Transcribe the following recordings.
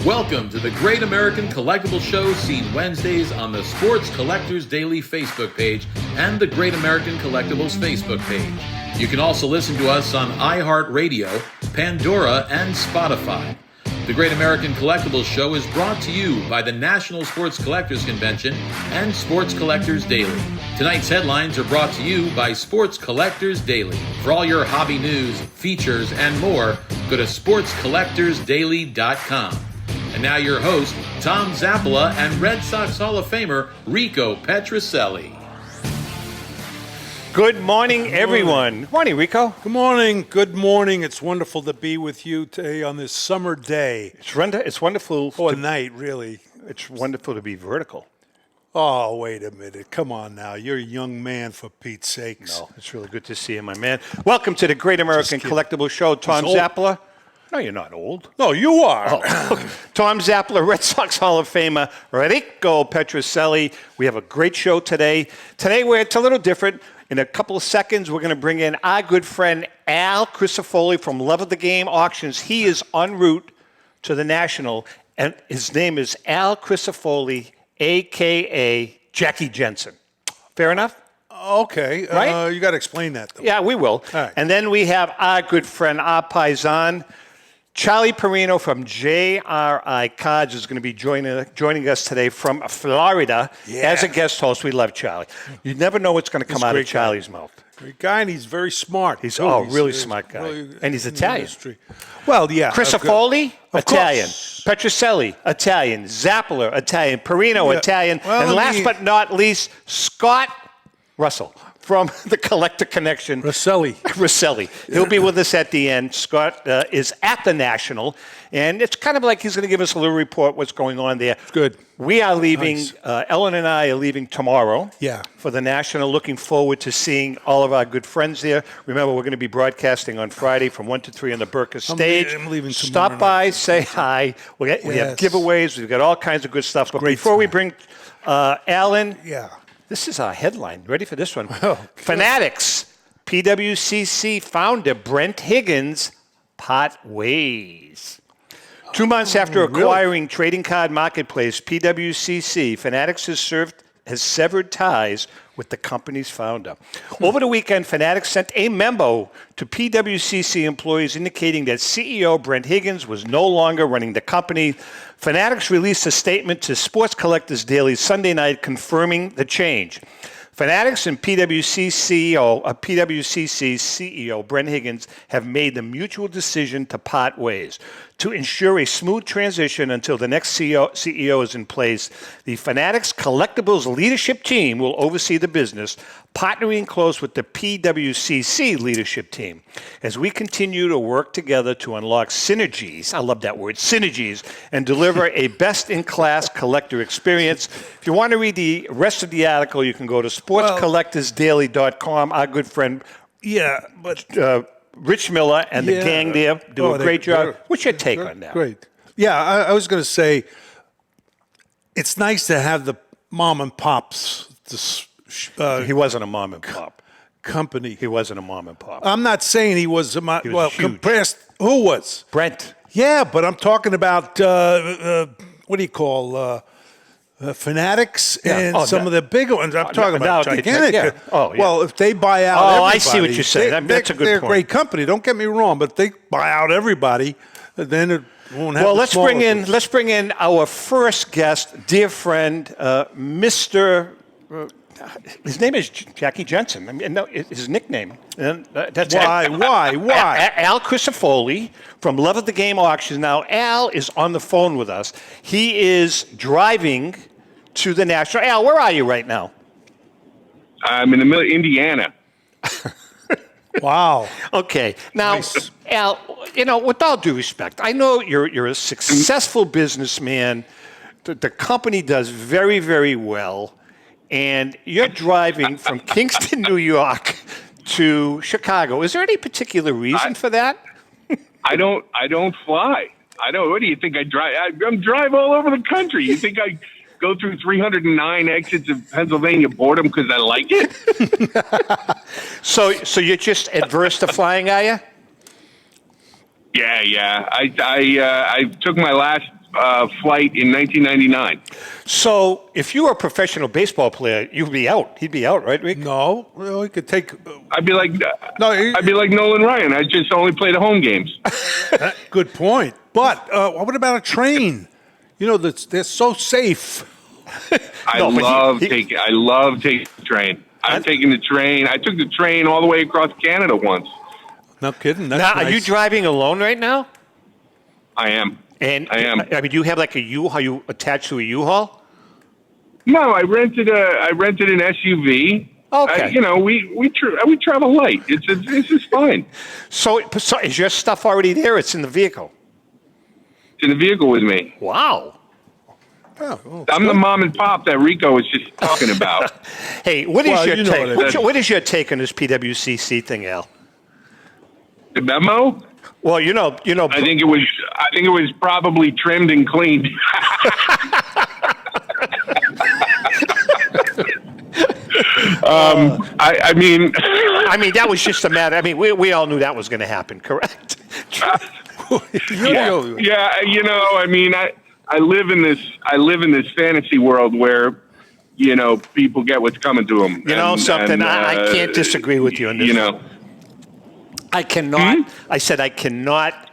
Welcome to the Great American Collectibles Show, seen Wednesdays on the Sports Collectors Daily Facebook page and the Great American Collectibles Facebook page. You can also listen to us on iHeartRadio, Pandora, and Spotify. The Great American Collectibles Show is brought to you by the National Sports Collectors Convention and Sports Collectors Daily. Tonight's headlines are brought to you by Sports Collectors Daily. For all your hobby news, features, and more, go to sportscollectorsdaily.com. And now your host, Tom Zappola, and Red Sox Hall of Famer, Rico Petrocelli. Good morning, everyone. Good morning, Rico. Good morning. Good morning. It's wonderful to be with you today on this summer day. It's wonderful. Or night, really. It's wonderful to be vertical. Oh, wait a minute. Come on now. You're a young man, for Pete's sakes. No, it's really good to see you, my man. Welcome to the Great American Collectibles Show. Tom Zappola. No, you're not old. No, you are. Oh, okay. Tom Zappola, Red Sox Hall of Famer, Rico Petrocelli. We have a great show today. Today, it's a little different. In a couple of seconds, we're going to bring in our good friend Al Crisafulli from Love of the Game Auctions. He is en route to the National, and his name is Al Crisafulli, a.k.a. Jackie Jensen. Fair enough? Okay. Right? You got to explain that, though. Yeah, we will. All right. And then we have our good friend, our paisan, Charlie Parrino from JRI Cards is going to be joining us today from Florida as a guest host. We love Charlie. You never know what's going to come out of Charlie's mouth. Great guy, and he's very smart. He's really smart guy. Really, and he's Italian. Well, yeah. Crisafulli, Italian. Petrocelli, Italian. Zappola, Italian. Parrino, Italian. Well, and last but not least, Scott Russel from the Collector Connection. Rosselli. He'll be with us at the end. Scott is at the National, and it's kind of like he's going to give us a little report what's going on there. Good. We are leaving, nice. Ellen and I are leaving tomorrow for the National. Looking forward to seeing all of our good friends there. Remember, we're going to be broadcasting on Friday from 1 to 3 on the Burka stage. I'm leaving tomorrow. Stop by, say hi. We have giveaways. We've got all kinds of good stuff. But before we bring Alan... This is our headline. Ready for this one? Fanatics. PWCC founder Brent Higgins part ways. 2 months after acquiring trading card marketplace PWCC, Fanatics has severed ties with the company's founder. Over the weekend, Fanatics sent a memo to PWCC employees indicating that CEO Brent Higgins was no longer running the company. Fanatics released a statement to Sports Collectors Daily Sunday night confirming the change. Fanatics and PWCC CEO Brent Higgins have made the mutual decision to part ways. To ensure a smooth transition until the next CEO is in place, the Fanatics Collectibles leadership team will oversee the business, partnering close with the PWCC leadership team. As we continue to work together to unlock synergies, I love that word, synergies, and deliver a best-in-class collector experience. If you want to read the rest of the article, you can go to sportscollectorsdaily.com. Our good friend Rich Miller and the gang there do a great job. What's your take on that? Great. Yeah, I was going to say, it's nice to have the mom and pops. He wasn't a mom and pop company. He wasn't a mom and pop. I'm not saying he was. Huge. Who was? Brent. Yeah, but I'm talking about what do you call Fanatics and some of the bigger ones. I'm talking about gigantic. Well, if they buy out everybody, I see what you're saying. That's a good point. They're a great company. Don't get me wrong, but if they buy out everybody, then it won't have. Well, let's bring in our first guest, dear friend, Mr. His name is Jackie Jensen. I mean, no, his nickname. That's Why? Al Crisafulli from Love of the Game Auctions. Now, Al is on the phone with us. He is driving to the National. Al, where are you right now? I'm in the middle of Indiana. Wow. Okay. Now, nice. Al, with all due respect, I know you're a successful businessman. The company does very, very well. And you're driving from Kingston, New York to Chicago. Is there any particular reason for that? I don't fly. What do you think I drive? I'm drive all over the country. You think I go through 309 exits of Pennsylvania boredom because I like it? So you're just adverse to flying, are you? Yeah. I took my last flight in 1999. So, if you were a professional baseball player, you'd be out. He'd be out, right, Rick? No, well, he could take. I'd be like I'd be like Nolan Ryan. I just only play the home games. Good point. But what about a train? You know, they're so safe. I love taking the train. I've taken the train. I took the train all the way across Canada once. No kidding. Now, That's are you nice. driving alone right now? I am. And I am. I mean, do you have like a U-Haul? You attached to a U-Haul? No, I rented an SUV. Okay. We travel light. It's just fine. So is your stuff already there? It's in the vehicle. It's in the vehicle with me. Wow. Oh, I'm the mom and pop that Rico was just talking about. Hey, what is your take? what What is your take on this PWCC thing, Al? The memo? Well, you know. I think it was probably trimmed and cleaned. I mean, that was just a matter. I mean, we all knew that was going to happen, correct? yeah. I mean, I live in this fantasy world where, people get what's coming to them. I can't disagree with you on this. I cannot. I said I cannot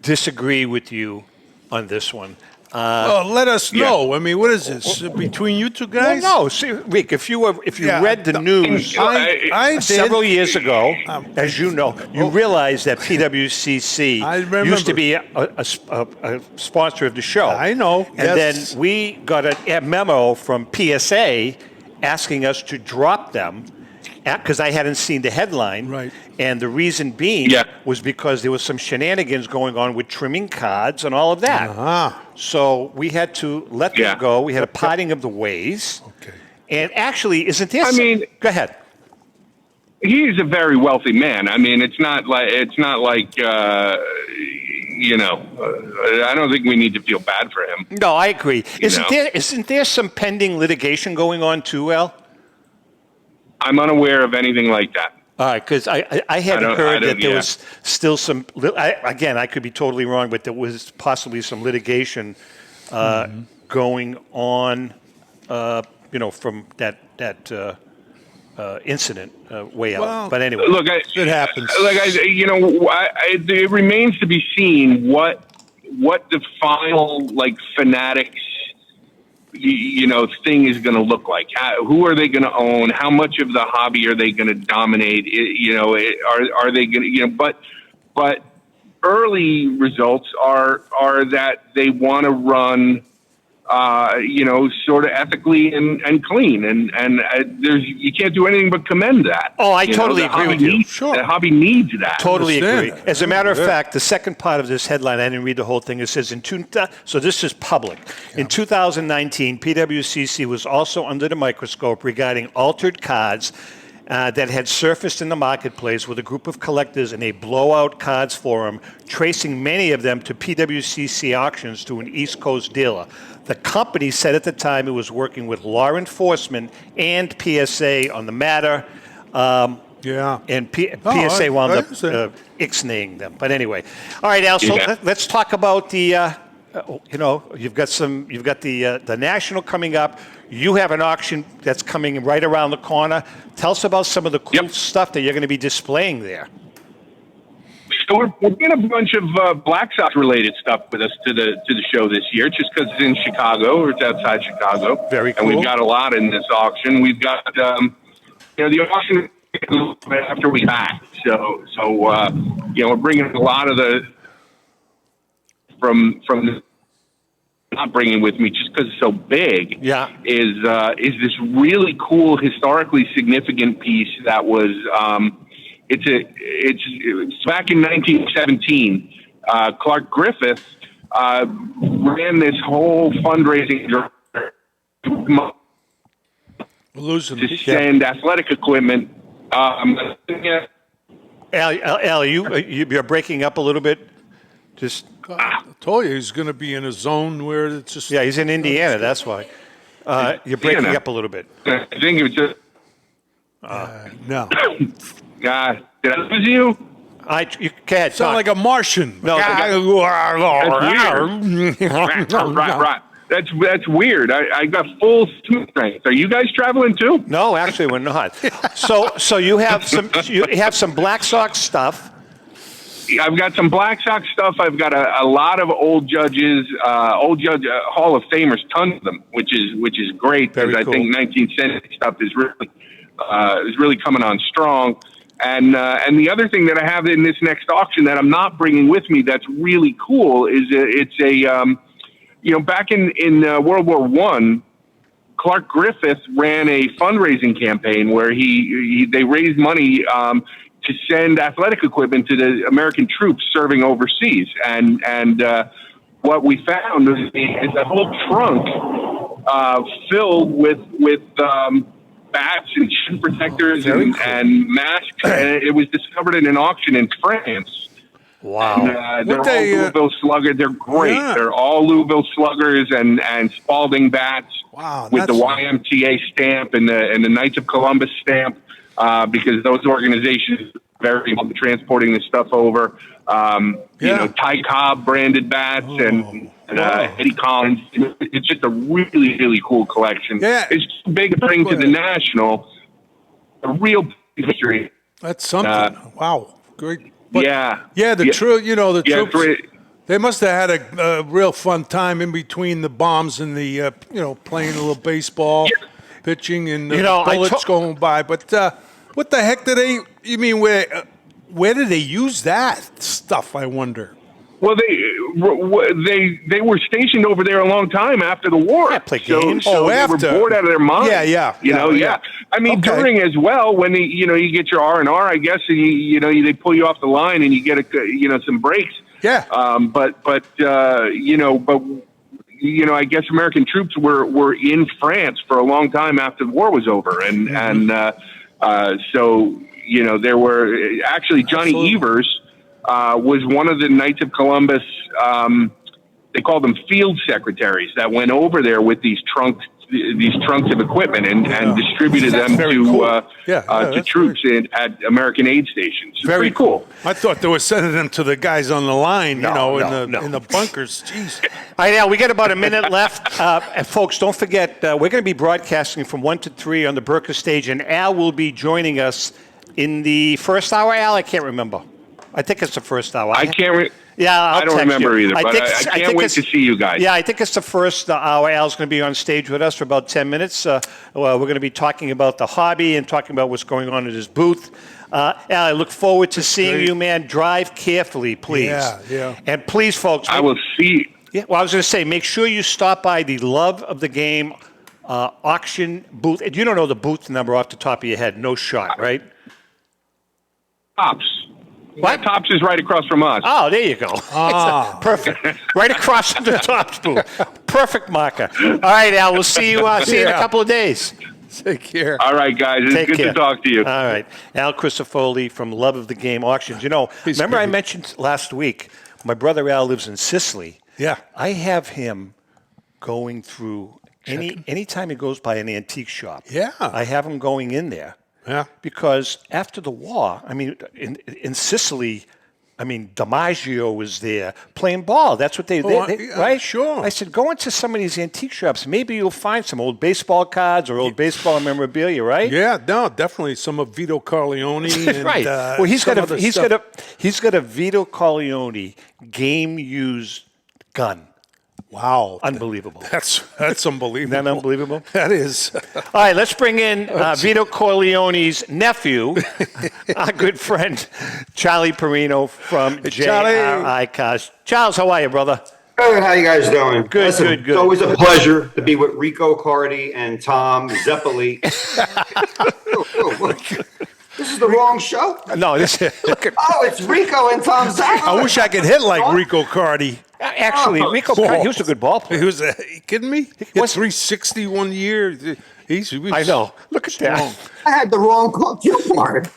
disagree with you on this one. Let us know. I mean, what is this between you two guys? Well, no, see, Rick. If you read the news I did. several years ago, as you know, you realize that PWCC used to be a sponsor of the show. I know. And then we got a memo from PSA asking us to drop them because I hadn't seen the headline. Right. And the reason being was because there was some shenanigans going on with trimming cards and all of that. Uh-huh. So we had to let them go. We had a parting of the ways. Okay. And actually, isn't there? Go ahead. He's a very wealthy man. I mean, it's not like I don't think we need to feel bad for him. No, I agree. Isn't there some pending litigation going on too, Al? I'm unaware of anything like that. All right, because I hadn't heard that there was still some. Again, I could be totally wrong, but there was possibly some litigation going on. From that incident way out. Well, but anyway, look, it happens. It remains to be seen what the final Fanatics thing is going to look like. Who are they going to own? How much of the hobby are they going to dominate? Are they going to? But early results are that they want to run, sort of ethically and clean, and you can't do anything but commend that. Oh, I totally agree with you. Sure. The hobby needs that. Totally agree. Understand. As a matter of fact, the second part of this headline, I didn't read the whole thing. It says so this is public. In 2019, PWCC was also under the microscope regarding altered cards that had surfaced in the marketplace with a group of collectors in a blowout cards forum, tracing many of them to PWCC auctions to an East Coast dealer. The company said at the time it was working with law enforcement and PSA on the matter. And PSA wound up ixnaying them. But anyway, all right, Al. So let's talk about the. You've got the national coming up. You have an auction that's coming right around the corner. Tell us about some of the cool stuff that you're going to be displaying there. So we're getting a bunch of Black Sox related stuff with us to the show this year, just because it's in Chicago or it's outside Chicago. Very cool. And we've got a lot in this auction. We've got the auction after we back. So we're bringing a lot of the from the. Not bringing with me just because it's so big. Is this really cool historically significant piece that was it's back in 1917. Clark Griffith ran this whole fundraising to send athletic equipment. Al, you're breaking up a little bit. Just. I told you he's going to be in a zone where it's just. Yeah, he's in Indiana. That's why. You're breaking up a little bit. I think it was just. No. Did I lose you? You can't sound like a Martian. No, that's weird. Right. That's weird. I got full strength. Are you guys traveling too? No, actually, we're not. So you have some Black Sox stuff. I've got some Black Sox stuff. I've got a lot of old judges, Hall of Famers, tons of them, which is great because I think 19th century stuff is really coming on strong. And the other thing that I have in this next auction that I'm not bringing with me that's really cool is back in World War I, Clark Griffith ran a fundraising campaign where they raised money to send athletic equipment to the American troops serving overseas. And what we found is a whole trunk filled with bats and shin protectors and masks. And it was discovered in an auction in France. Wow. And, they're all Louisville Sluggers. They're great. Yeah. They're all Louisville Sluggers and Spalding bats with the YMCA stamp and the Knights of Columbus stamp. Because those organizations are very involved in transporting this stuff over. Ty Cobb branded bats and Eddie Collins. It's just a really, really cool collection. Yeah. It's too big to bring to the National. A real history. That's something. Wow. Great. But, the troops. They must have had a real fun time in between the bombs and the, playing a little baseball. Yeah. Pitching and bullets going by, but what the heck you mean? Where did they use that stuff? I wonder. Well, they were stationed over there a long time after the war. Yeah, play games. So they were bored out of their minds. Yeah. I mean, during as well when you get your R&R, I guess, and they pull you off the line and you get some breaks. Yeah. I guess American troops were in France for a long time after the war was over. So there were actually Johnny Evers was one of the Knights of Columbus. They called them field secretaries that went over there with these trunks of equipment and distributed them to troops at American aid stations. Very pretty cool. I thought they were sending them to the guys on the line, in the bunkers. Jeez. All right, Al, we got about a minute left. And folks, don't forget, we're going to be broadcasting from 1 to 3 on the Berka stage, and Al will be joining us in the first hour. Al, I can't remember. I think it's the first hour. I can't. I don't remember either, but I can't wait to see you guys. Yeah, I think it's the first hour. Al's going to be on stage with us for about 10 minutes. We're going to be talking about the hobby and talking about what's going on at his booth. Al, I look forward to seeing you, man. Drive carefully, please. Yeah. And please, folks. I will see. Yeah, well, I was going to say, make sure you stop by the Love of the Game auction booth. You don't know the booth number off the top of your head. No shot, right? Tops. What? Tops is right across from us. Oh, there you go. Perfect. Right across from the Tops booth. Perfect marker. All right, Al, we'll see you in a couple of days. Take care. All right, guys. It's good to talk to you. All right. Al Crisafulli from Love of the Game Auctions. Remember I mentioned last week, my brother Al lives in Sicily. Yeah. I have him going through anytime he goes by an antique shop. Yeah. I have him going in there. Yeah. Because after the war, I mean, in Sicily, I mean, DiMaggio was there playing ball. That's what they right? Sure. I said, go into some of these antique shops. Maybe you'll find some old baseball cards or old baseball memorabilia, right? Yeah, no, definitely some of Vito Corleone. And, right. Well, he's got a Vito Corleone game used gun. Wow. Unbelievable. That's unbelievable. Isn't that unbelievable? That is. All right, let's bring in Vito Corleone's nephew, our good friend, Charlie Parrino from JRI Cards. Charles, how are you, brother? Good. How you guys doing? Good, good. It's always a pleasure to be with Rico Cardi and Tom Zeppeli. This is the wrong show? No, this is... it's Rico and Tom Zeppeli. I wish I could hit like Rico Cardi. Actually, Rico Cardi, he was a good ball player. He was, are you kidding me? He hit 360 1 year. I know. Look at that. I had the wrong cue card.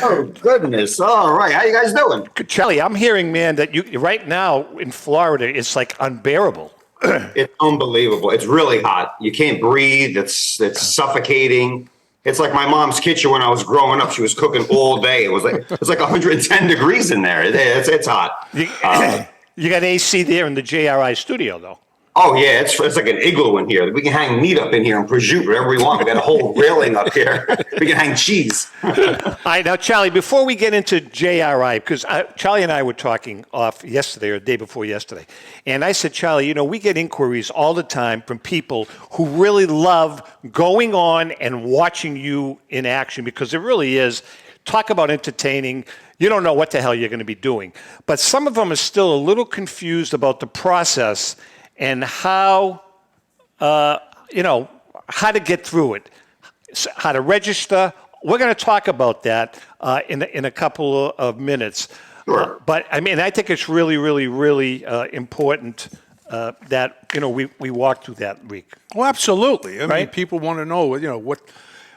Oh, goodness. All right. How you guys doing? Charlie, I'm hearing, man, that you right now in Florida, it's like unbearable. It's unbelievable. It's really hot. You can't breathe. It's suffocating. It's like my mom's kitchen when I was growing up. She was cooking all day. It's like 110 degrees in there. It's hot. You got AC there in the JRI studio, though. Oh, yeah, it's like an igloo in here. We can hang meat up in here and prosciutto, whatever we want. We got a whole railing up here. We can hang cheese. All right, now, Charlie, before we get into JRI, because Charlie and I were talking off yesterday or the day before yesterday, and I said, Charlie, we get inquiries all the time from people who really love going on and watching you in action, because it really is, talk about entertaining. You don't know what the hell you're going to be doing. But some of them are still a little confused about the process and how, how to get through it, how to register. We're going to talk about that in a couple of minutes. Sure. But I think it's really, really, really important that we walk through that, Rick. Well, absolutely. I mean, Right? people want to know,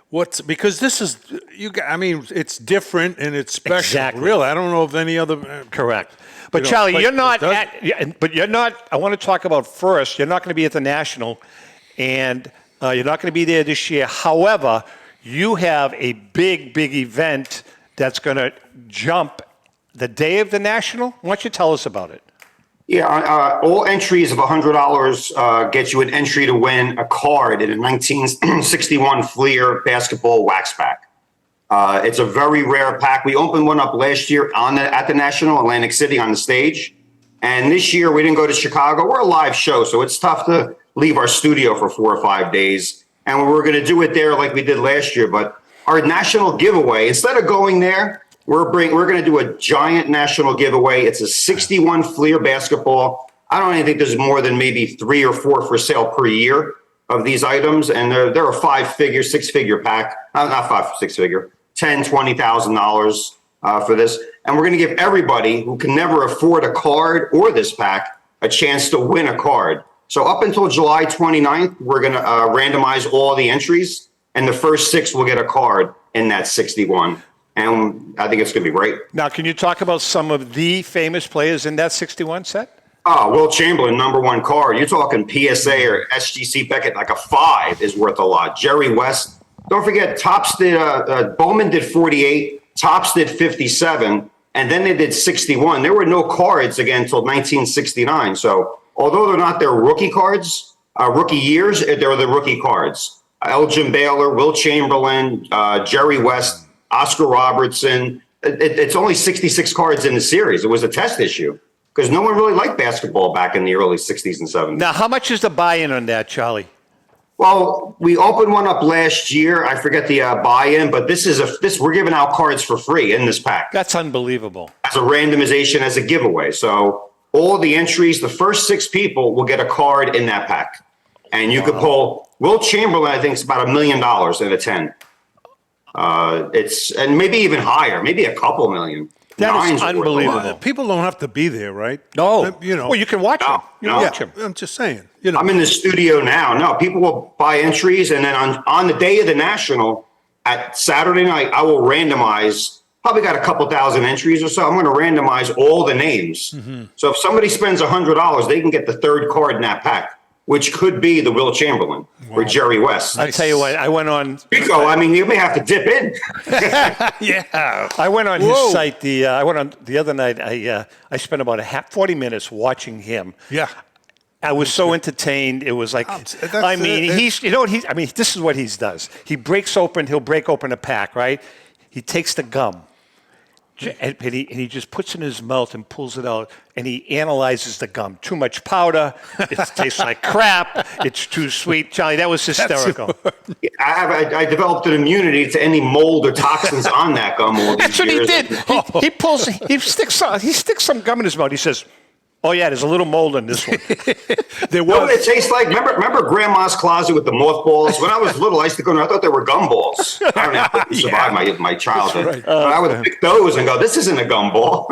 what's because this is it's different and it's special. Exactly. Really, I don't know of any other. Correct. But Charlie, but you're not it you're not. I want to talk about first. You're not going to be at the National, and you're not going to be there this year. However, you have a big event that's going to jump the day of the National. Why don't you tell us about it? Yeah, all entries of $100 get you an entry to win a card in a 1961 Fleer basketball wax pack. It's a very rare pack. We opened one up last year at the National, Atlantic City, on the stage. And this year we didn't go to Chicago. We're a live show, so it's tough to leave our studio for 4 or 5 days. And we're going to do it there like we did last year. But our national giveaway, instead of going there, we're going to do a giant national giveaway. It's a 61 Fleer basketball. I don't even think there's more than maybe 3 or 4 for sale per year of these items. And they're a 5-figure, 6-figure pack. Not 5 or 6-figure. $10,000, $20,000 for this. And we're going to give everybody who can never afford a card or this pack a chance to win a card. So up until July 29th, we're going to randomize all the entries, and the first 6 will get a card in that 61. And I think it's going to be great. Now, can you talk about some of the famous players in that 61 set? Will Chamberlain, #1 card. You're talking PSA or SGC Beckett, like a 5 is worth a lot. Jerry West. Don't forget, Topps did, Bowman did 48, Topps did 57, and then they did 61. There were no cards again until 1969. So although they're not their rookie cards, rookie years, they're the rookie cards. Elgin Baylor, Will Chamberlain, Jerry West, Oscar Robertson. It's only 66 cards in the series. It was a test issue because no one really liked basketball back in the early 60s and 70s. Now, how much is the buy-in on that, Charlie? Well, we opened one up last year. I forget the buy-in, but we're giving out cards for free in this pack. That's unbelievable. As a randomization, as a giveaway. So all the entries, the first 6 people will get a card in that pack. And you could pull Will Chamberlain, I think it's about $1 million in a 10. And maybe even higher, maybe a couple million. That is unbelievable. People don't have to be there, right? No. Well, you can watch them. Watch them. I'm just saying. I'm in the studio now. No, people will buy entries, and then on the day of the National, at Saturday night, I will randomize. Probably got a couple thousand entries or so. I'm going to randomize all the names. Mm-hmm. So if somebody spends $100, they can get the 3rd card in that pack, which could be the Will Chamberlain or Jerry West. I tell you what, I went on Rico. I mean, you may have to dip in. Yeah, I went on his site. I went on the other night. I spent about 40 minutes watching him. Yeah. I was so entertained. It was like, this is what he does. He'll break open a pack, right? He takes the gum and he just puts it in his mouth and pulls it out, and he analyzes the gum. Too much powder. It tastes like crap. It's too sweet. Charlie, that was hysterical. I developed an immunity to any mold or toxins on that gum all these That's what years. he did. He sticks some gum in his mouth. He says, "Oh yeah, there's a little mold in this one." There was. No, it tastes like. Remember Grandma's closet with the mothballs? When I was little, I used to go. I thought they were gumballs. I don't know how to survive my childhood. Right. But I would pick those and go, "This isn't a gumball."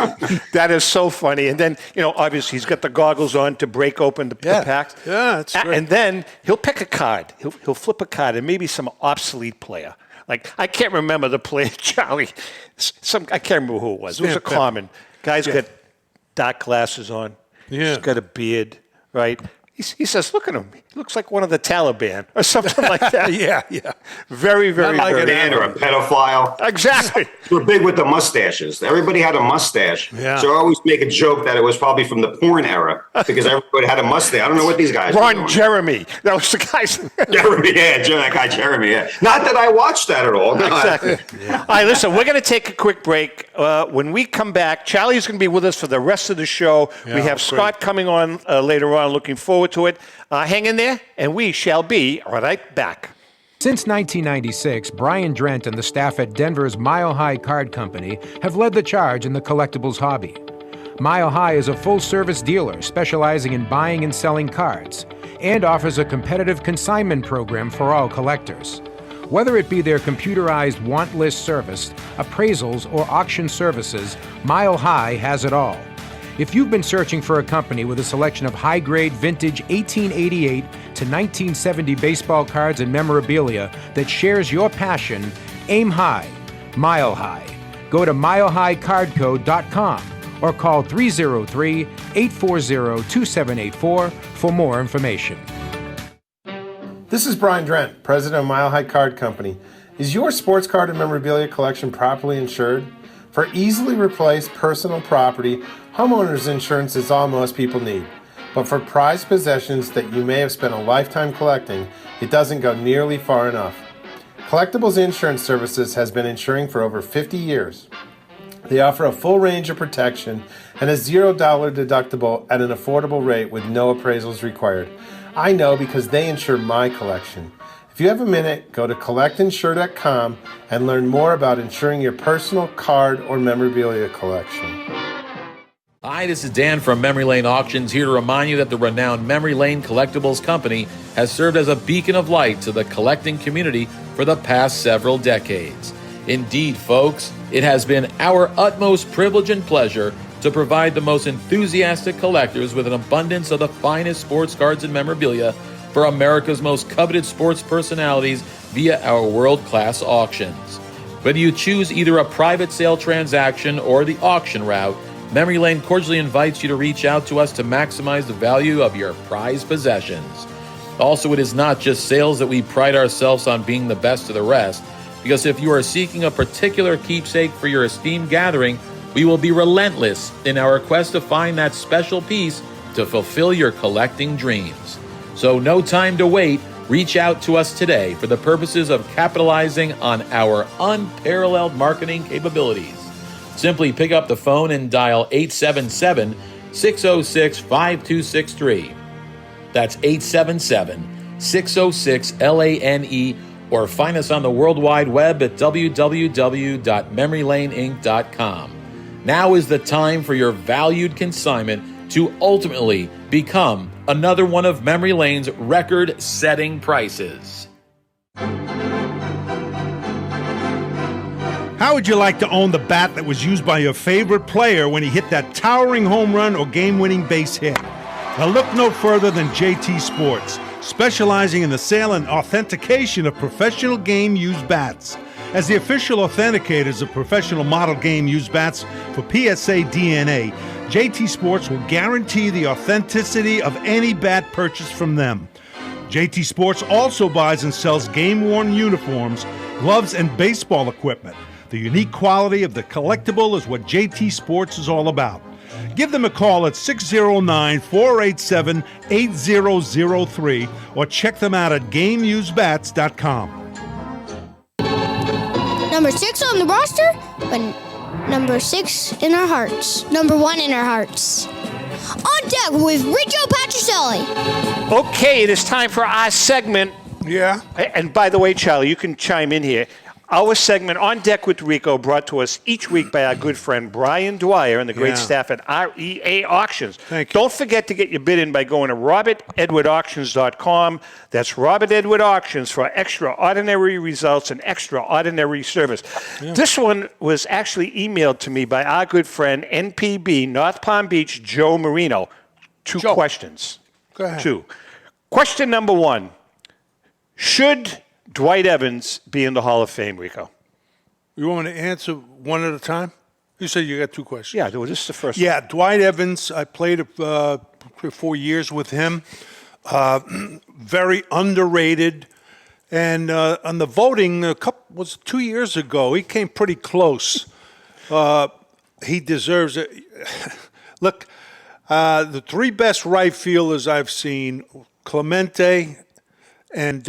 That is so funny. And then obviously he's got the goggles on to break open the packs. Yeah, that's great. And then he'll pick a card. He'll flip a card, and maybe some obsolete player. Like I can't remember the player, Charlie. I can't remember who it was. It was a common guy's got dark glasses on. Yeah. He's got a beard, right? He says, look at him. He looks like one of the Taliban or something like that. Yeah. Very, very, Not like very. an ant or a pedophile. Exactly. We're big with the mustaches. Everybody had a mustache. Yeah. So I always make a joke that it was probably from the porn era because everybody had a mustache. I don't know what these guys were doing. Jeremy. That was the guy's. Jeremy, that guy Jeremy, yeah. Not that I watched that at all. No, Exactly. All right, listen, we're going to take a quick break. When we come back, Charlie's going to be with us for the rest of the show. Yeah, we have Scott coming on later on. Looking forward to it. Hang in there, and we shall be right back. Since 1996, Brian Drent and the staff at Denver's Mile High Card Company have led the charge in the collectibles hobby. Mile High is a full-service dealer specializing in buying and selling cards and offers a competitive consignment program for all collectors. Whether it be their computerized want list service, appraisals, or auction services, Mile High has it all. If you've been searching for a company with a selection of high-grade vintage 1888 to 1970 baseball cards and memorabilia that shares your passion, aim high, mile high. Go to milehighcardco.com or call 303-840-2784 for more information. This is Brian Drent, president of Mile High Card Company. Is your sports card and memorabilia collection properly insured? For easily replaced personal property, homeowners insurance is all most people need. But for prized possessions that you may have spent a lifetime collecting, it doesn't go nearly far enough. Collectables Insurance Services has been insuring for over 50 years. They offer a full range of protection and a $0 deductible at an affordable rate with no appraisals required. I know because they insure my collection. If you have a minute, go to collectinsure.com and learn more about insuring your personal card or memorabilia collection. Hi, this is Dan from Memory Lane Auctions, here to remind you that the renowned Memory Lane Collectibles Company has served as a beacon of light to the collecting community for the past several decades. Indeed, folks, it has been our utmost privilege and pleasure to provide the most enthusiastic collectors with an abundance of the finest sports cards and memorabilia for America's most coveted sports personalities via our world-class auctions. Whether you choose either a private sale transaction or the auction route, Memory Lane cordially invites you to reach out to us to maximize the value of your prized possessions. Also, it is not just sales that we pride ourselves on being the best of the rest, because if you are seeking a particular keepsake for your esteemed gathering, we will be relentless in our quest to find that special piece to fulfill your collecting dreams. So no time to wait. Reach out to us today for the purposes of capitalizing on our unparalleled marketing capabilities. Simply pick up the phone and dial 877-606-5263. That's 877-606-LANE, or find us on the World Wide Web at www.memorylaneinc.com. Now is the time for your valued consignment to ultimately become another one of Memory Lane's record-setting prices. How would you like to own the bat that was used by your favorite player when he hit that towering home run or game-winning base hit? Now look no further than JT Sports, specializing in the sale and authentication of professional game-used bats. As the official authenticators of professional model game-used bats for PSA DNA, JT Sports will guarantee the authenticity of any bat purchased from them. JT Sports also buys and sells game-worn uniforms, gloves, and baseball equipment. The unique quality of the collectible is what JT Sports is all about. Give them a call at 609-487-8003 or check them out at GameUseBats.com. Number 6 on the roster, but number 6 in our hearts. Number 1 in our hearts. On deck with Rico Patricelli. Okay, it is time for our segment. Yeah. And by the way, Charlie, you can chime in here. Our segment, On Deck with Rico, brought to us each week by our good friend Brian Dwyer and the great staff at REA Auctions. Thank you. Don't forget to get your bid in by going to robertedwardauctions.com. That's Robert Edward Auctions for extraordinary results and extraordinary service. Yeah. This one was actually emailed to me by our good friend NPB, North Palm Beach, Joe Marino. Two questions. Go ahead. 2. Question number 1. Should Dwight Evans be in the Hall of Fame, Rico? You want me to answer one at a time? You said you got 2 questions. Yeah, this is the first one. Yeah, Dwight Evans, I played 4 years with him. Very underrated. And on the voting, was 2 years ago, he came pretty close. He deserves it. Look, the three best right fielders I've seen, Clemente, and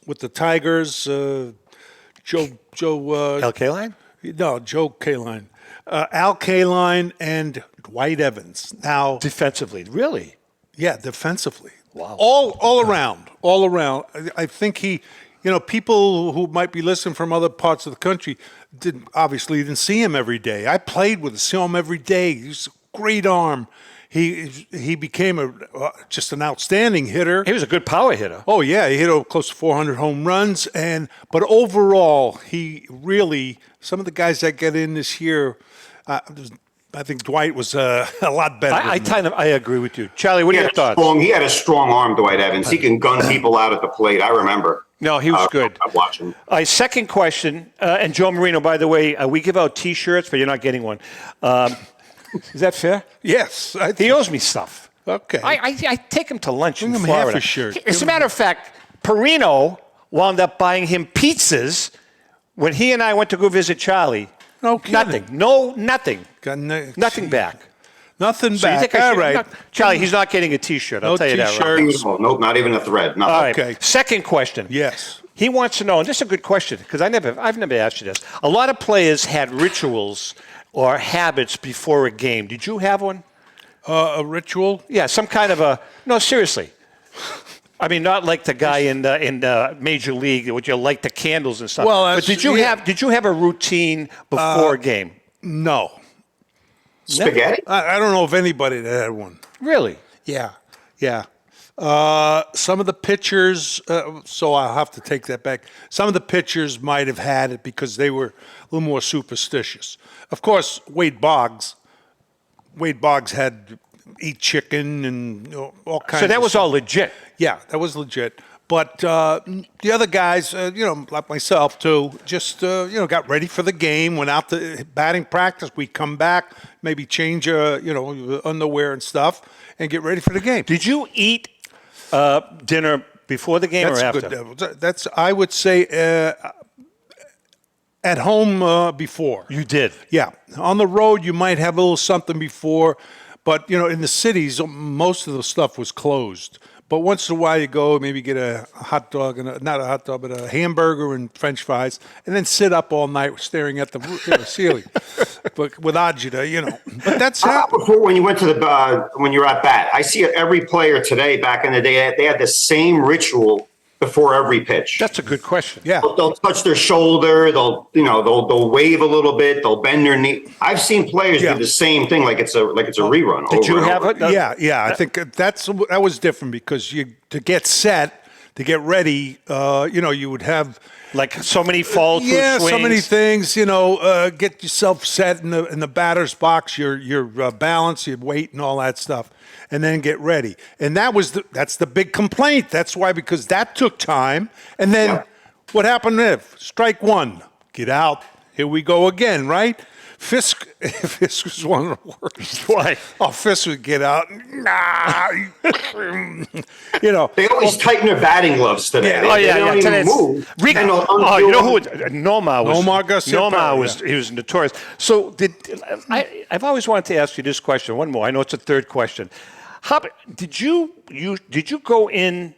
with the Tigers, Joe Al Kaline? No, Joe Kaline. Al Kaline and Dwight Evans. Now, defensively, really? Yeah, defensively. Wow. All around. I think he, people who might be listening from other parts of the country didn't see him every day. I played with him, saw him every day. He's a great arm. He became just an outstanding hitter. He was a good power hitter. Oh yeah, he hit close to 400 home runs, but overall, he really, some of the guys that get in this year, I think Dwight was a lot better. I agree with you, Charlie. What are your thoughts? He had a strong arm, Dwight Evans. He can gun people out at the plate. I remember. No, he was good. I'm watching. Second question, and Joe Marino, by the way, we give out T-shirts, but you're not getting one. Is that fair? Yes. He owes me stuff. Okay. I take him to lunch in Bring him Florida. half a shirt. As a matter of fact, Parrino wound up buying him pizzas when he and I went to go visit Charlie. No kidding. Nothing. Nothing back. Nothing So you back. think All right. Charlie, he's not getting a T-shirt. I'll tell you that right. Beautiful. Nope, not even a thread. Nothing. All right. Okay. Second question. Yes. He wants to know, and this is a good question because I've never asked you this. A lot of players had rituals or habits before a game. Did you have one? A ritual? Yeah, some kind of a. No, seriously. I mean, not like the guy in Major League, would you light the candles and stuff? Well, but did you have a routine before a game? No. Spaghetti? I don't know if anybody that had one. Really? Yeah. Some of the pitchers, so I'll have to take that back. Some of the pitchers might have had it because they were a little more superstitious. Of course, Wade Boggs had eat chicken and all kinds. So that of was stuff. all legit. Yeah, that was legit. But the other guys, like myself too, just got ready for the game. Went out to batting practice. We'd come back, maybe change underwear and stuff, and get ready for the game. Did you eat dinner before the game or after? That's I would say at home before. You did. Yeah, on the road you might have a little something before, but in the cities most of the stuff was closed. But once in a while you go, maybe get a hot dog, not a hot dog, but a hamburger and French fries, and then sit up all night staring at the ceiling, but with agita, But that's how about before when you went to when you're at bat? I see every player today. Back in the day, they had the same ritual before every pitch. That's a good question. Yeah, they'll touch their shoulder. They'll wave a little bit. They'll bend their knee. I've seen players do the same thing, like it's a rerun. Did you have it? Yeah. I think that was different because to get set, to get ready, you would have like so many fall through swings. So many things. Get yourself set in the batter's box, your balance, your weight, and all that stuff. And then get ready. And that's the big complaint. That's why, because that took time. And then what happened if strike one, get out, here we go again, right? Fisk was one of the worst. Why? Oh, Fisk would get out. Nah. They always tighten their batting gloves today. Yeah. They don't even move. You know who? Nomar was. Nomar Garcia. Nomar was. He was notorious. So I've always wanted to ask you this question. One more. I know it's a third question. Did you go in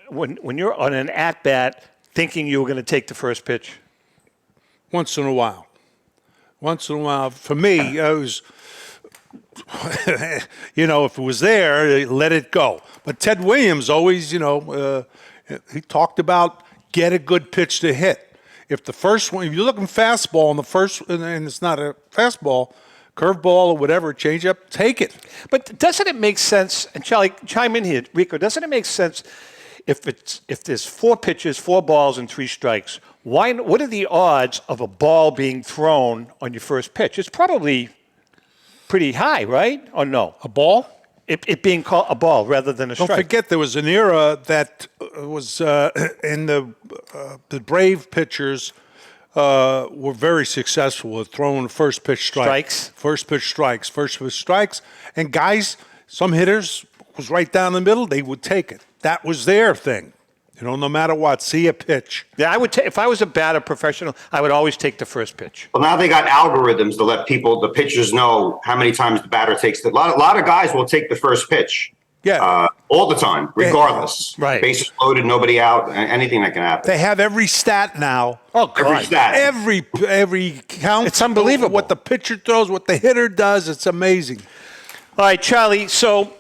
when you're on an at bat thinking you were going to take the first pitch? Once in a while. For me, I was, if it was there, let it go. But Ted Williams always, he talked about get a good pitch to hit. If the first one, if you're looking fastball and and it's not a fastball, curveball or whatever, change up, take it. But doesn't it make sense? And Charlie, chime in here, Rico. Doesn't it make sense if there's 4 pitches, 4 balls, and 3 strikes? What are the odds of a ball being thrown on your first pitch? It's probably pretty high, right? Or no? A ball? It being called a ball rather than a strike. Don't forget, there was an era that was in the Brave pitchers were very successful at throwing first pitch strikes. And guys, some hitters was right down the middle, they would take it. That was their thing. No matter what, see a pitch. Yeah, I would. If I was a batter professional, I would always take the first pitch. Well, now they got algorithms to let the pitchers know how many times the batter takes. A lot of guys will take the first pitch. Yeah. All the time, regardless. Right. Bases loaded, nobody out, anything that can happen. They have every stat now. Oh, God. Every stat. Every count. It's unbelievable. What the pitcher throws, what the hitter does. It's amazing. All right, Charlie. So,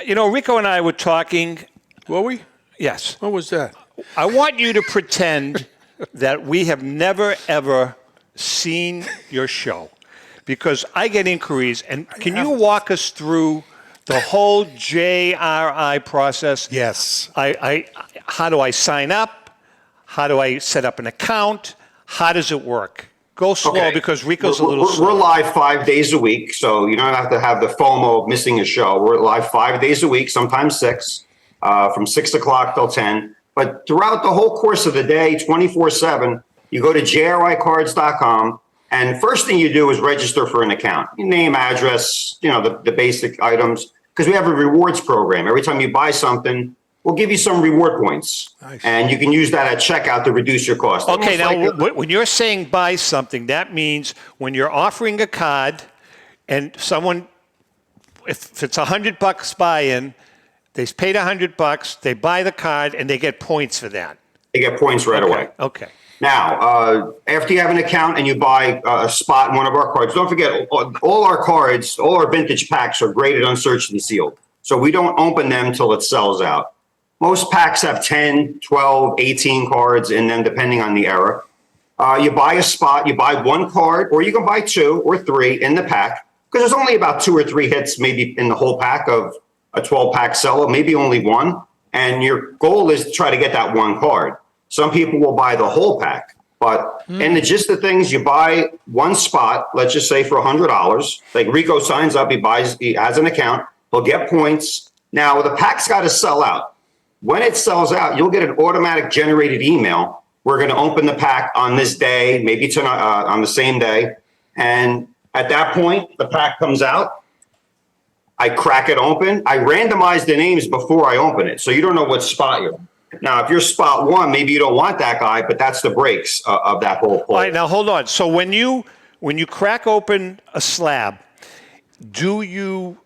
Rico and I were talking. Were we? Yes. What was that? I want you to pretend that we have never, ever seen your show, because I get inquiries. And can you walk us through the whole JRI process? Yes. How do I sign up? How do I set up an account? How does it work? Go slow, because Rico's a little slow. We're live 5 days a week, so you don't have to have the FOMO of missing a show. We're live 5 days a week, sometimes 6, from 6 o'clock till 10. But throughout the whole course of the day, 24/7, you go to JRICards.com, and first thing you do is register for an account. Your name, address, the basic items, because we have a rewards program. Every time you buy something, we'll give you some reward points. Nice. And you can use that at checkout to reduce your cost. Okay, now, when you're saying buy something, that means when you're offering a card and someone, if it's $100 buy-in, they paid $100, they buy the card, and they get points for that. They get points right away. Okay. Now, after you have an account and you buy a spot in one of our cards, don't forget, all our cards, all our vintage packs are graded, unsearched, and sealed. So we don't open them till it sells out. Most packs have 10, 12, 18 cards in them, depending on the era. You buy a spot, you buy one card, or you can buy 2 or 3 in the pack, because there's only about 2 or 3 hits maybe in the whole pack of a 12-pack seller, maybe only one. And your goal is to try to get that one card. Some people will buy the whole pack, but in the gist of things, you buy one spot, let's just say for $100. Like Rico signs up, he has an account, he'll get points. Now the pack's got to sell out. When it sells out, you'll get an automatic generated email. We're going to open the pack on this day, maybe tonight, on the same day. And at that point, the pack comes out. I crack it open. I randomize the names before I open it, so you don't know what spot you're in. Now, if you're spot 1, maybe you don't want that guy, but that's the breaks of that whole poll. All right, now hold on. So when you crack open a slab, do you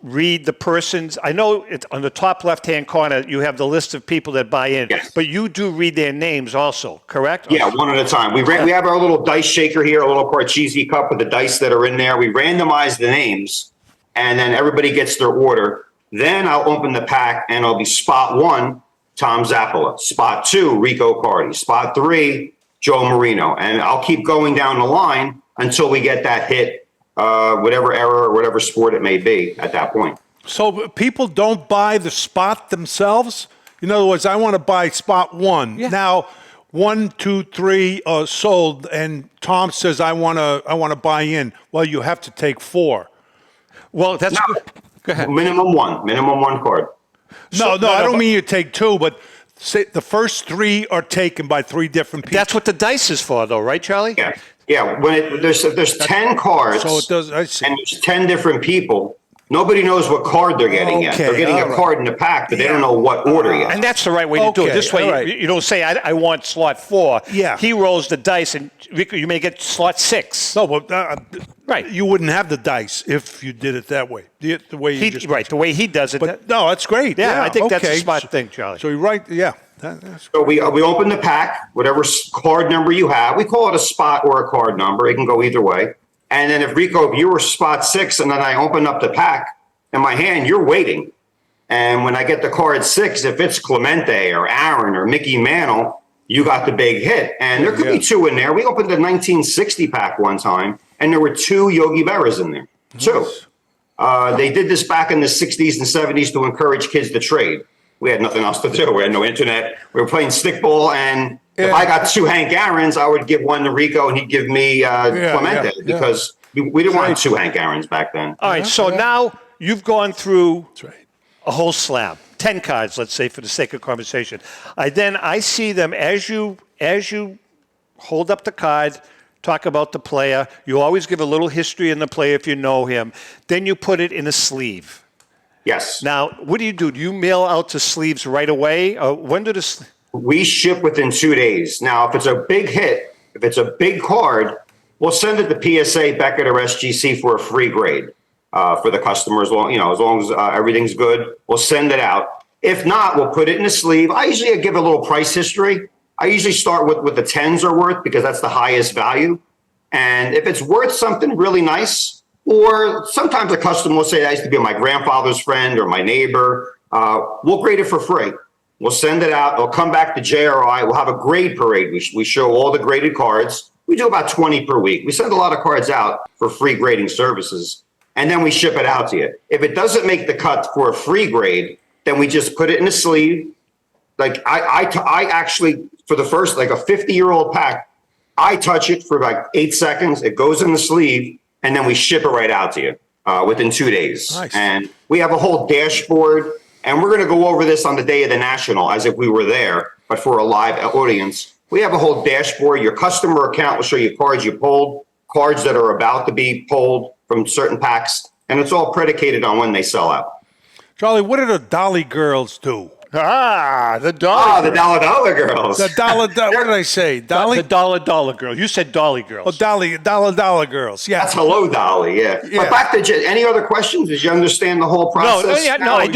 read the person's? I know on the top left-hand corner you have the list of people that buy in, yes, but you do read their names also, correct? Yeah, one at a time. We have our little dice shaker here, a little Parcheesi cup with the dice that are in there. We randomize the names, and then everybody gets their order. Then I'll open the pack, and it'll be spot 1, Tom Zappola. Spot 2, Rico Cardi. Spot 3, Joe Marino. And I'll keep going down the line until we get that hit, whatever era or whatever sport it may be at that point. So people don't buy the spot themselves? In other words, I want to buy spot 1. Yeah. Now, 1, 2, 3 are sold, and Tom says, I want to buy in. Well, you have to take 4. Well, that's good. Go ahead. Minimum one card. No, I don't mean you take 2, but say the first 3 are taken by 3 different people. That's what the dice is for, though, right, Charlie? Yeah. When there's 10 cards, so it does. I see. And there's 10 different people. Nobody knows what card they're getting yet. They're getting a card in the pack, but they don't know what order yet. And that's the right way to do it. This way, you don't say, I want slot 4. Yeah. He rolls the dice, and you may get slot 6. No, but right. You wouldn't have the dice if you did it that way. The way you just right, the way he does it. But no, that's great. Yeah, I think that's a smart thing, Charlie. So you're right. Yeah. So we open the pack, whatever card number you have. We call it a spot or a card number. It can go either way. And then if you were spot 6, and then I open up the pack in my hand, you're waiting. And when I get the card 6, if it's Clemente or Aaron or Mickey Mantle, you got the big hit. And there could be 2 in there. We opened the 1960 pack one time, and there were 2 Yogi Berras in there. 2. They did this back in the 60s and 70s to encourage kids to trade. We had nothing else to do. We had no internet. We were playing stickball, and if I got 2 Hank Aarons, I would give one to Rico, and he'd give me Clemente, because we didn't want 2 Hank Aarons back then. All right, so now you've gone through a whole slab, 10 cards, let's say, for the sake of conversation. I see them as you hold up the card, talk about the player. You always give a little history in the player if you know him. Then you put it in a sleeve. Yes. Now, what do? Do you mail out to sleeves right away? When do we ship within 2 days. Now, if it's a big hit, if it's a big card, we'll send it to PSA, Beckett, or SGC for a free grade for the customers. Well, as long as everything's good, we'll send it out. If not, we'll put it in a sleeve. I usually give a little price history. I usually start with what the 10s are worth because that's the highest value. And if it's worth something really nice, or sometimes a customer will say, I used to be my grandfather's friend or my neighbor, we'll grade it for free. We'll send it out. It'll come back to JRI. We'll have a grade parade. We show all the graded cards. We do about 20 per week. We send a lot of cards out for free grading services, and then we ship it out to you. If it doesn't make the cut for a free grade, then we just put it in a sleeve. Like I actually, for the first, like a 50-year-old pack, I touch it for like 8 seconds. It goes in the sleeve, and then we ship it right out to you within 2 days. Nice. And we have a whole dashboard. And we're going to go over this on the day of the National as if we were there, but for a live audience. We have a whole dashboard. Your customer account will show you cards you pulled, cards that are about to be pulled from certain packs, and it's all predicated on when they sell out. Charlie, what do the Dolly girls do? the Dolly. The Dollar Girls. The Dollar, what did I say? Dolly? The Dollar Girl. You said Dolly Girls. Oh, Dollar Girls. Yeah. That's Hello Dolly. Yeah. But back to any other questions? Did you understand the whole process? I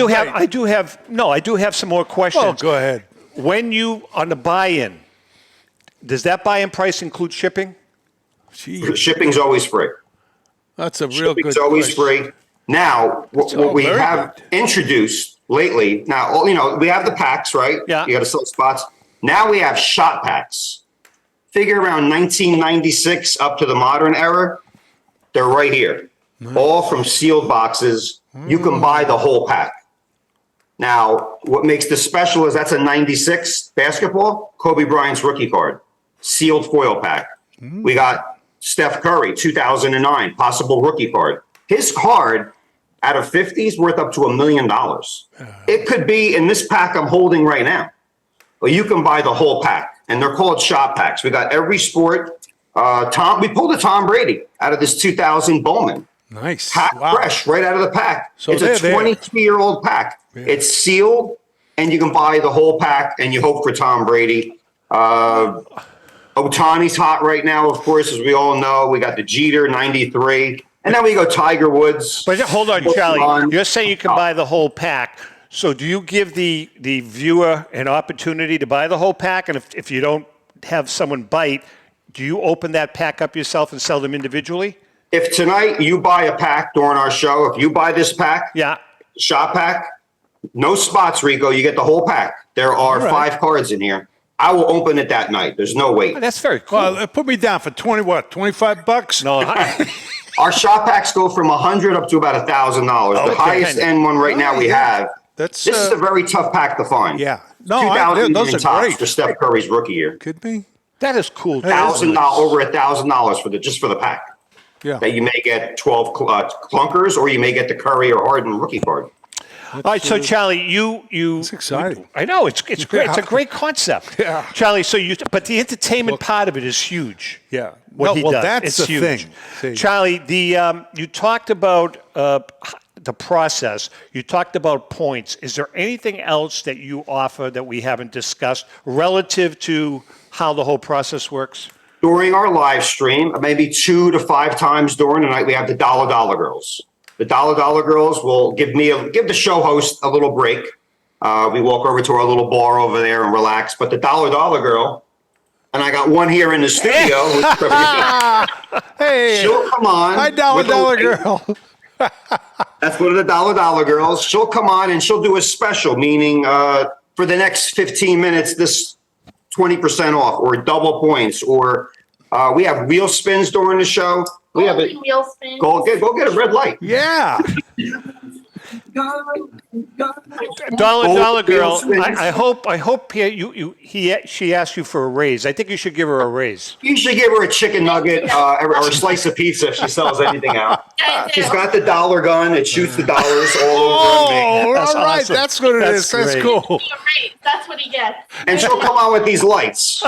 do have some more questions. Oh, go ahead. When you on the buy-in, does that buy-in price include shipping? Jeez. Shipping's always free. That's a real good. Shipping's always free. Now, what we have introduced lately, now, we have the packs, right? Yeah. You got to sell spots. Now we have shot packs. Figure around 1996 up to the modern era. They're right here. All from sealed boxes. You can buy the whole pack. Now, what makes this special is that's a 96 basketball, Kobe Bryant's rookie card, sealed foil pack. We got Steph Curry, 2009, possible rookie card. His card out of 50 is worth up to $1 million. It could be in this pack I'm holding right now. But you can buy the whole pack, and they're called shot packs. We got every sport. We pulled a Tom Brady out of this 2000 Bowman. Nice. Pack fresh, right out of the pack. So it's a 22-year-old pack. Yeah. It's sealed, and you can buy the whole pack, and you hope for Tom Brady. Ohtani's hot right now, of course, as we all know. We got the Jeter, 93. And then we go Tiger Woods. But hold on, Charlie. You're saying you can buy the whole pack. So do you give the viewer an opportunity to buy the whole pack? And if you don't have someone bite, do you open that pack up yourself and sell them individually? If tonight you buy a pack during our show, if you buy this pack, shot pack, no spots, Rico, you get the whole pack. There are 5 cards in here. I will open it that night. There's no wait. Oh, that's very cool. Well, put me down for $25? No. Our shop packs go from $100 up to about $1,000. The highest end one right now we have. This is a very tough pack to find. Yeah. No, those are great for Steph Curry's rookie year. Could be. That is cool. $1,000 over $1,000 just for the pack. Yeah. That you may get 12 clunkers, or you may get the Curry or Harden rookie card. All right, so Charlie, it's exciting. I know it's great. It's a great concept. Yeah. Charlie, but the entertainment part of it is huge. Yeah. What he does, that's the huge. thing. See. Charlie, you talked about the process. You talked about points. Is there anything else that you offer that we haven't discussed relative to how the whole process works? During our live stream, maybe 2 to 5 times during the night, we have the Dollar Girls. The Dollar Girls will give the show host a little break. We walk over to our little bar over there and relax. But the Dollar Girl, and I got one here in the studio. Hey, she'll come on. Hi, Dollar Girl. That's one of the Dollar Girls. She'll come on and she'll do a special, meaning for the next 15 minutes, this 20% off, or double points, or we have wheel spins during the show. We have a wheel spin. Go get a red light. Yeah. Dollar Girl. I hope she asked you for a raise. I think you should give her a raise. You should give her a chicken nugget or a slice of pizza if she sells anything out. She's got the dollar gun. It shoots the dollars all over me. All right, awesome. That's what it is. That's cool. That's what he gets. And she'll come on with these lights.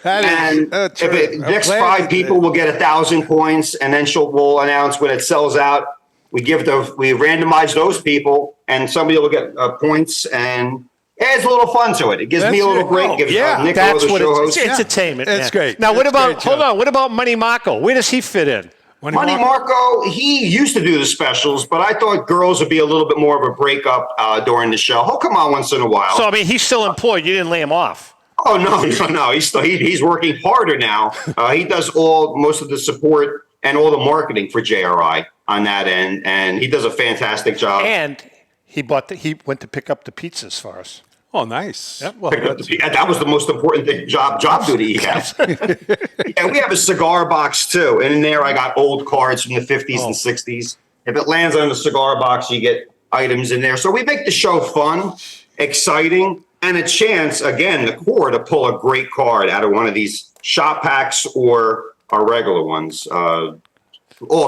Next 5 people will get 1,000 points, and then we'll announce when it sells out. we randomize those people, and somebody will get points, and it adds a little fun to it. It gives me a little break. Gives Nick, that's the what show host. it's entertainment. It's great. Now, what It's about? great, Hold Joe. on. What about Money Marco? Where does he fit in? Money Marco, he used to do the specials, but I thought girls would be a little bit more of a breakup during the show. He'll come on once in a while. So I mean, he's still employed. You didn't lay him off. Oh no! He's working harder now. He does most of the support and all the marketing for JRI on that end, and he does a fantastic job. And he went to pick up the pizzas for us. Oh, nice. Yep. Well, that was the most important thing, job duty he has. And we have a cigar box too, and in there I got old cards from the 50s and 60s. If it lands on the cigar box, you get items in there. So we make the show fun, exciting, and a chance, again, the core to pull a great card out of one of these shop packs or our regular ones. All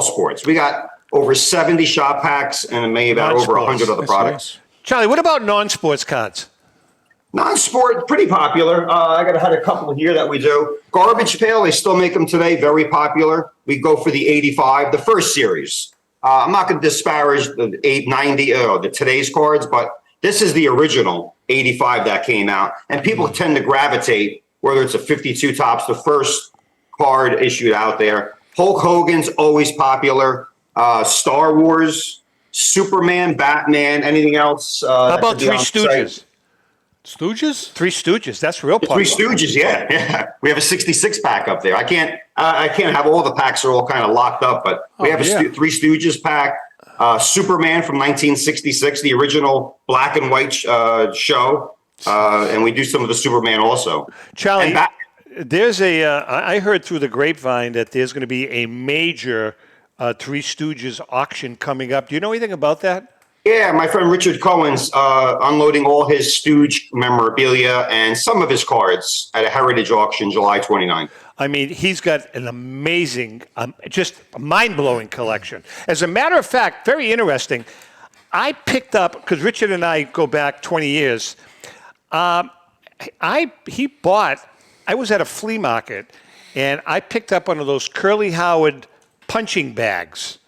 sports. We got over 70 shop packs and maybe about over 100 other products. Charlie, what about non-sports cards? Non-sport, pretty popular. I had a couple here that we do. Garbage Pail, they still make them today, very popular. We go for the 85, the first series. I'm not going to disparage the 890, the today's cards, but this is the original 85 that came out. And people tend to gravitate, whether it's a 52 tops, the first card issued out there. Hulk Hogan's always popular. Star Wars, Superman, Batman, anything else. How about Three Stooges? Stooges? Three Stooges. That's real popular. Three Stooges, yeah. We have a 66 pack up there. I can't have all the packs are all kind of locked up, but we have a Three Stooges pack. Superman from 1966, the original black and white show, and we do some of the Superman also. Charlie, there's I heard through the grapevine that there's going to be a major Three Stooges auction coming up. Do you know anything about that? Yeah, my friend Richard Cohen's unloading all his Stooge memorabilia and some of his cards at a heritage auction July 29th. I mean, he's got an amazing, just mind-blowing collection. As a matter of fact, very interesting, I picked up, because Richard and I go back 20 years, I was at a flea market, and I picked up one of those Curly Howard punching bags.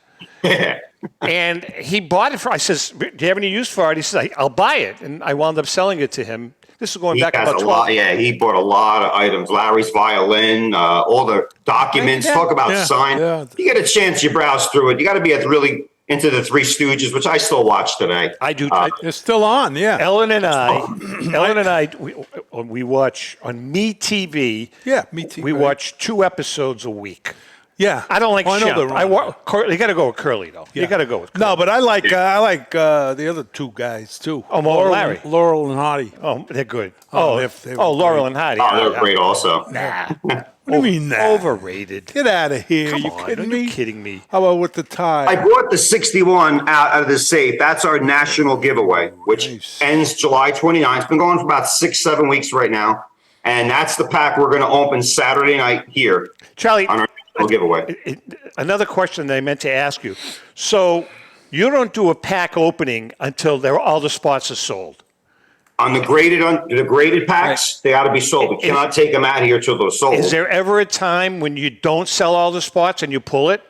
And he bought it I says, do you have any use for it? He says, I'll buy it. And I wound up selling it to him. This is going back about 12 years. He bought a lot of items. Larry's violin, all the documents, talk about sign. Yeah. You get a chance, you browse through it. You got to be really into the Three Stooges, which I still watch today. I do. It's still on, yeah. Ellen and I, we watch on MeTV. Yeah, MeTV. We watch 2 episodes a week. Yeah, I don't like Shemp. You got to go with Curly though. Yeah. You got to go with Curly. No, but I like the other 2 guys too. Oh, Larry, Laurel and Hardy. Oh, they're good. Laurel and Hardy. Oh, they're great also. Nah. What do you mean that? Overrated. Get out of here! Come on, kidding me? Are you kidding me? How about with the tie? I brought the 61 out of the safe. That's our national giveaway, which ends July 29th. It's been going for about 6-7 weeks right now, and that's the pack we're going to open Saturday night here, Charlie. On our giveaway. Another question that I meant to ask you. So you don't do a pack opening until all the spots are sold. On the graded packs, they got to be sold. We cannot take them out here till they're sold. Is there ever a time when you don't sell all the spots and you pull it?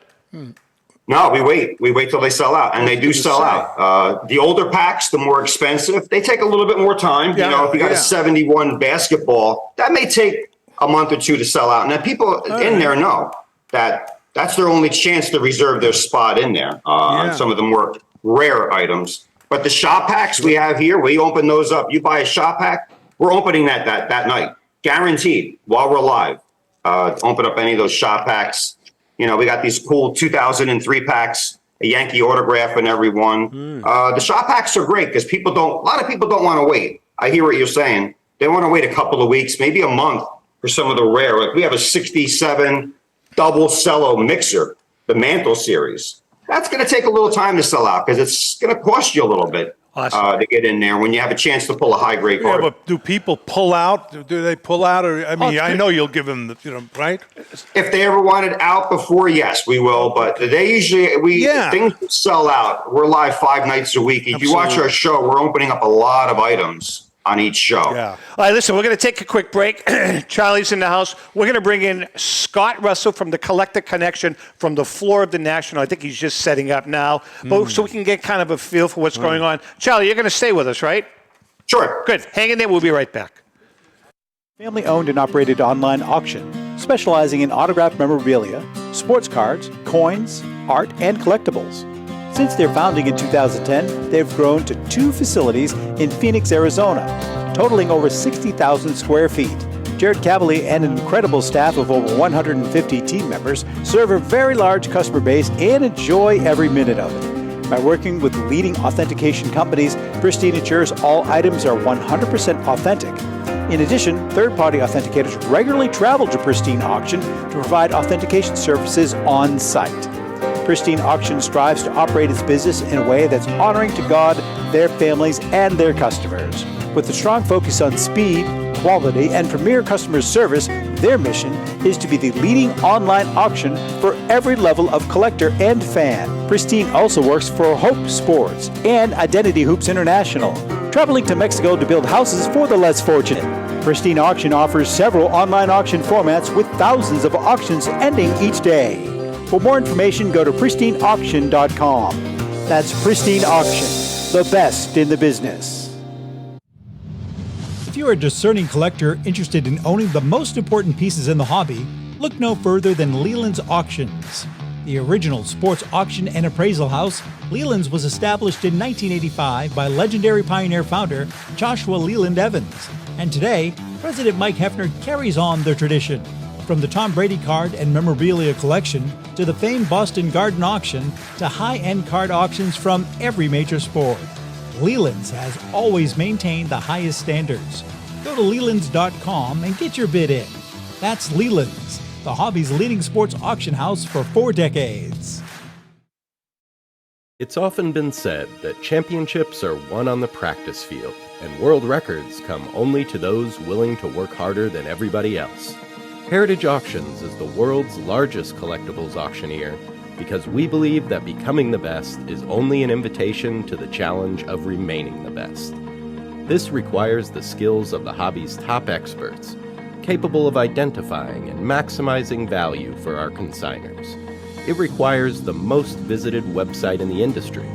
No, we wait. We wait till they sell out, and they do sell out. The older packs, the more expensive, they take a little bit more time. If you got a 71 basketball, that may take a month or 2 to sell out. And people in there know that that's their only chance to reserve their spot in there on some of the more rare items. But the shop packs we have here, we open those up. You buy a shop pack, we're opening that night. Guaranteed, while we're live. Open up any of those shop packs. We got these cool 2003 packs, a Yankee autograph in every one. The shop packs are great because a lot of people don't want to wait. I hear what you're saying. They want to wait a couple of weeks, maybe a month for some of the rare. Like we have a 67 double cello mixer, the Mantle series. That's going to take a little time to sell out because it's going to cost you a little bit to get in there when you have a chance to pull a high-grade card. Yeah, but do people pull out? Do they pull out? Or I know you'll give them, right? If they ever want it out before, yes, we will. But they usually, things sell out. We're live 5 nights a week. If you watch our show, we're opening up a lot of items on each show. Yeah. All right, listen, we're going to take a quick break. Charlie's in the house. We're going to bring in Scott Russel from the Collector Connection from the floor of the National. I think he's just setting up now, but so we can get kind of a feel for what's going on. Charlie, you're going to stay with us, right? Sure. Good. Hang in there. We'll be right back. Family-owned and operated online auction, specializing in autographed memorabilia, sports cards, coins, art, and collectibles. Since their founding in 2010, they've grown to 2 facilities in Phoenix, Arizona, totaling over 60,000 square feet. Jared Cavalier and an incredible staff of over 150 team members serve a very large customer base and enjoy every minute of it. By working with leading authentication companies, Pristine ensures all items are 100% authentic. In addition, third-party authenticators regularly travel to Pristine Auction to provide authentication services on site. Pristine Auction strives to operate its business in a way that's honoring to God, their families, and their customers. With a strong focus on speed, quality, and premier customer service, their mission is to be the leading online auction for every level of collector and fan. Pristine also works for Hope Sports and Identity Hoops International, traveling to Mexico to build houses for the less fortunate. Pristine Auction offers several online auction formats with thousands of auctions ending each day. For more information, go to pristineauction.com. That's Pristine Auction, the best in the business. If you're a discerning collector interested in owning the most important pieces in the hobby, look no further than Leland's Auctions. The original sports auction and appraisal house, Leland's was established in 1985 by legendary Pioneer founder Joshua Leland Evans. And today, President Mike Hefner carries on the tradition. From the Tom Brady card and memorabilia collection to the famed Boston Garden auction to high-end card auctions from every major sport, Leland's has always maintained the highest standards. Go to Lelands.com and get your bid in. That's Leland's, the hobby's leading sports auction house for 4 decades. It's often been said that championships are won on the practice field, and world records come only to those willing to work harder than everybody else. Heritage Auctions is the world's largest collectibles auctioneer because we believe that becoming the best is only an invitation to the challenge of remaining the best. This requires the skills of the hobby's top experts, capable of identifying and maximizing value for our consigners. It requires the most visited website in the industry,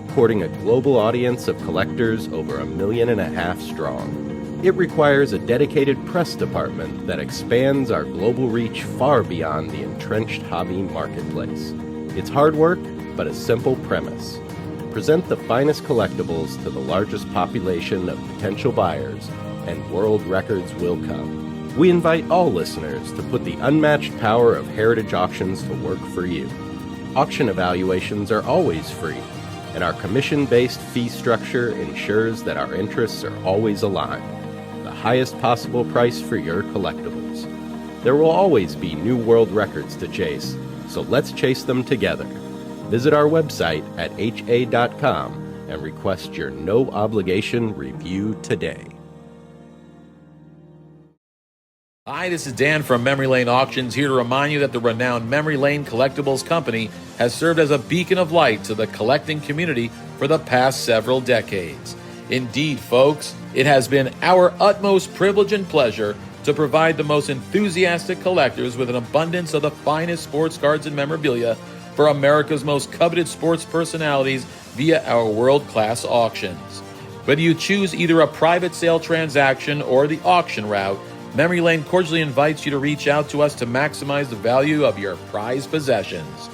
courting a global audience of collectors over 1.5 million strong. It requires a dedicated press department that expands our global reach far beyond the entrenched hobby marketplace. It's hard work, but a simple premise. Present the finest collectibles to the largest population of potential buyers, and world records will come. We invite all listeners to put the unmatched power of Heritage Auctions to work for you. Auction evaluations are always free, and our commission-based fee structure ensures that our interests are always aligned. The highest possible price for your collectibles. There will always be new world records to chase, so let's chase them together. Visit our website at ha.com and request your no-obligation review today. Hi, this is Dan from Memory Lane Auctions, here to remind you that the renowned Memory Lane Collectibles Company has served as a beacon of light to the collecting community for the past several decades. Indeed, folks, it has been our utmost privilege and pleasure to provide the most enthusiastic collectors with an abundance of the finest sports cards and memorabilia for America's most coveted sports personalities via our world-class auctions. Whether you choose either a private sale transaction or the auction route, Memory Lane cordially invites you to reach out to us to maximize the value of your prized possessions.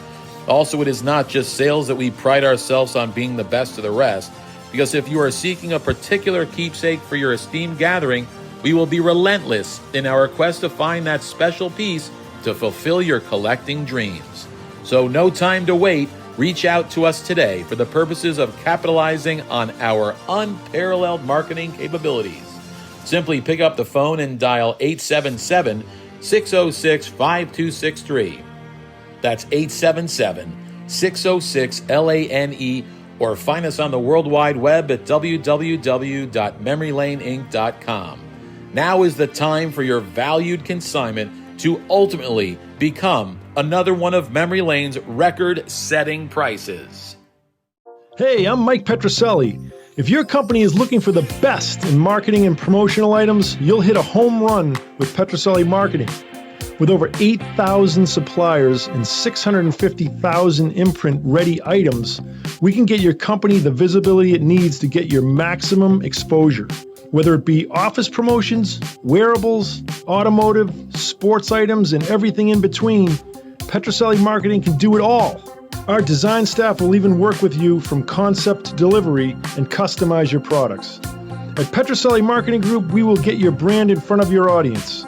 Also, it is not just sales that we pride ourselves on being the best of the rest, because if you are seeking a particular keepsake for your esteemed gathering, we will be relentless in our quest to find that special piece to fulfill your collecting dreams. So no time to wait. Reach out to us today for the purposes of capitalizing on our unparalleled marketing capabilities. Simply pick up the phone and dial 877-606-5263. That's 877-606-LANE, or find us on the World Wide Web at www.memorylaneinc.com. Now is the time for your valued consignment to ultimately become another one of Memory Lane's record-setting prices. Hey, I'm Mike Petroselli. If your company is looking for the best in marketing and promotional items, you'll hit a home run with Petroselli Marketing. With over 8,000 suppliers and 650,000 imprint-ready items, we can get your company the visibility it needs to get your maximum exposure. Whether it be office promotions, wearables, automotive, sports items, and everything in between, Petroselli Marketing can do it all. Our design staff will even work with you from concept to delivery and customize your products. At Petroselli Marketing Group, we will get your brand in front of your audience.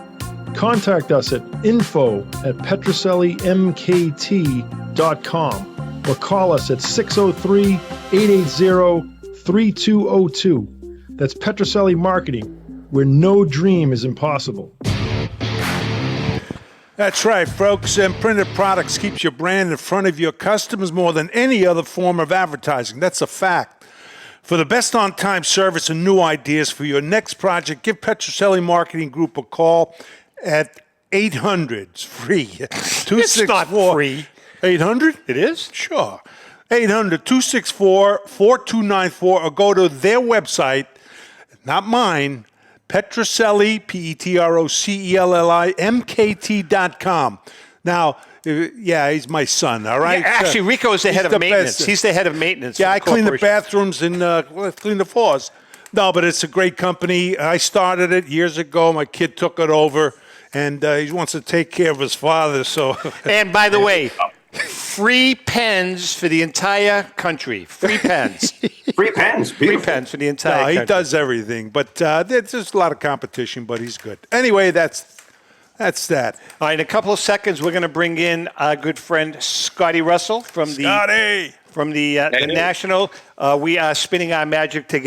Contact us at info@petrosellimkt.com or call us at 603-880-3202. That's Petroselli Marketing, where no dream is impossible. That's right, folks. And printed products keeps your brand in front of your customers more than any other form of advertising. That's a fact. For the best on-time service and new ideas for your next project, give Petroselli Marketing Group a call at 800. It's free. It's not free. 800? It is? Sure. 800-264-4294 or go to their website, not mine, Petroselli, Petrocelli, MKT.com. Now, yeah, he's my son, all right? Yeah, actually, Rico is the head of maintenance. He's the head of maintenance. Yeah, I clean the bathrooms and clean the floors. No, but it's a great company. I started it years ago. My kid took it over, and he wants to take care of his father. So. And by the way, free pens for the entire country. Free pens. Free pens. Free pens for the entire country. He does everything, but there's just a lot of competition, but he's good. Anyway, that's that. All right, in a couple of seconds, we're going to bring in our good friend Scotty Russel from the National. We are spinning our magic to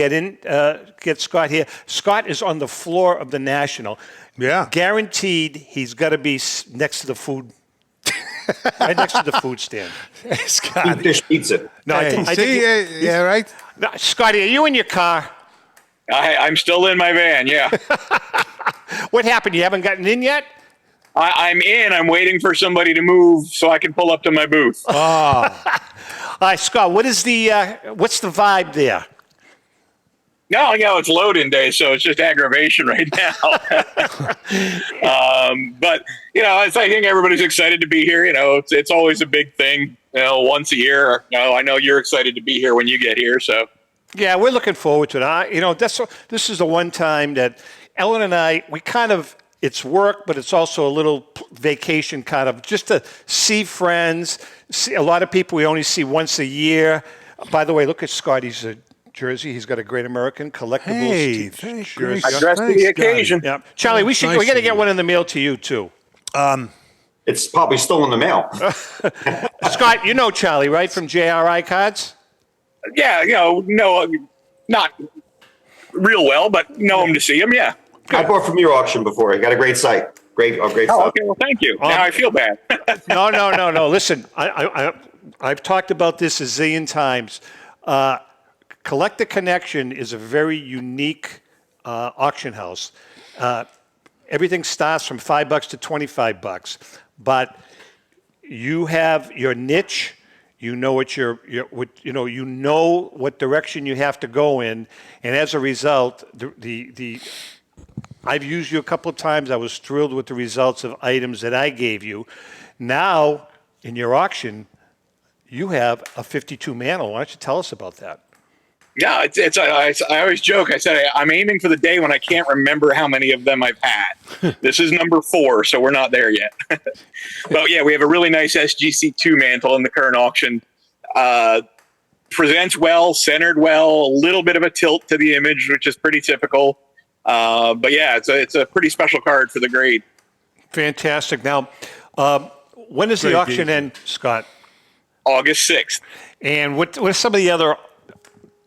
get Scott here. Scott is on the floor of the National. Yeah. Guaranteed he's got to be next to the food. Right next to the food stand. Scotty. Fish pizza. No, hey, yeah, right? No, Scotty, are you in your car? I'm still in my van, yeah. What happened? You haven't gotten in yet? I'm in. I'm waiting for somebody to move so I can pull up to my booth. Oh. All right, Scott, what's the vibe there? No, it's load-in day, so it's just aggravation right now. But, I think everybody's excited to be here. It's always a big thing, once a year. I know you're excited to be here when you get here, so. Yeah, we're looking forward to it. This is the one time that Ellen and I, it's work, but it's also a little vacation kind of, just to see friends, see a lot of people we only see once a year. By the way, look at Scotty's jersey. He's got a Great American Collectables jersey. I dressed for the occasion. Yeah. Charlie, we got to get one in the mail to you, too. It's probably still in the mail. Scott, you know Charlie, right, from JRI Cards? Yeah, not real well, but know him to see him, yeah. I bought from your auction before. You got a great site. Great stuff. Okay, well, thank you. Now I feel bad. No. Listen, I've talked about this a zillion times. Collector Connection is a very unique auction house. Everything starts from $5 to $25, but you have your niche. You know what you know what direction you have to go in, and as a result, I've used you a couple of times. I was thrilled with the results of items that I gave you. Now, in your auction, you have a 52 mantle. Why don't you tell us about that? Yeah, I always joke. I said I'm aiming for the day when I can't remember how many of them I've had. This is number 4, so we're not there yet. But yeah, we have a really nice SGC2 mantle in the current auction. Presents well, centered well, a little bit of a tilt to the image, which is pretty typical. But yeah, it's a pretty special card for the grade. Fantastic. Now, when does the auction end, Scott? August 6th. And what are some of the other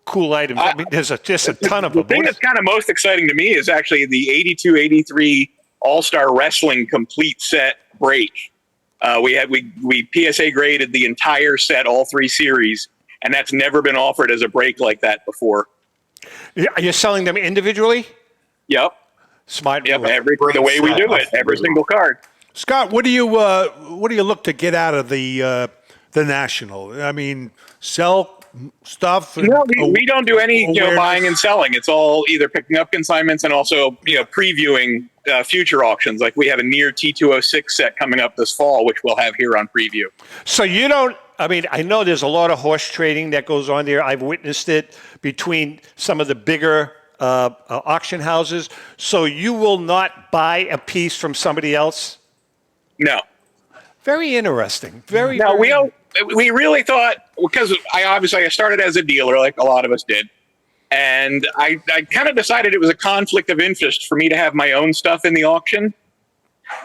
cool items? I mean, there's just a ton of them. The thing that's kind of most exciting to me is actually the 82-83 All-Star Wrestling complete set break. We PSA graded the entire set, all 3 series, and that's never been offered as a break like that before. Are you selling them individually? Yep. Smart. Yep. The way we do it, every single card. Scott, what do you look to get out of the National? I mean, sell stuff? No, we don't do any buying and selling. It's all either picking up consignments and also previewing future auctions. Like we have a near T206 set coming up this fall, which we'll have here on preview. So you don't. I mean, I know there's a lot of horse trading that goes on there. I've witnessed it between some of the bigger auction houses. So you will not buy a piece from somebody else? No. Very interesting. No, we really thought, because I started as a dealer like a lot of us did. And I kind of decided it was a conflict of interest for me to have my own stuff in the auction.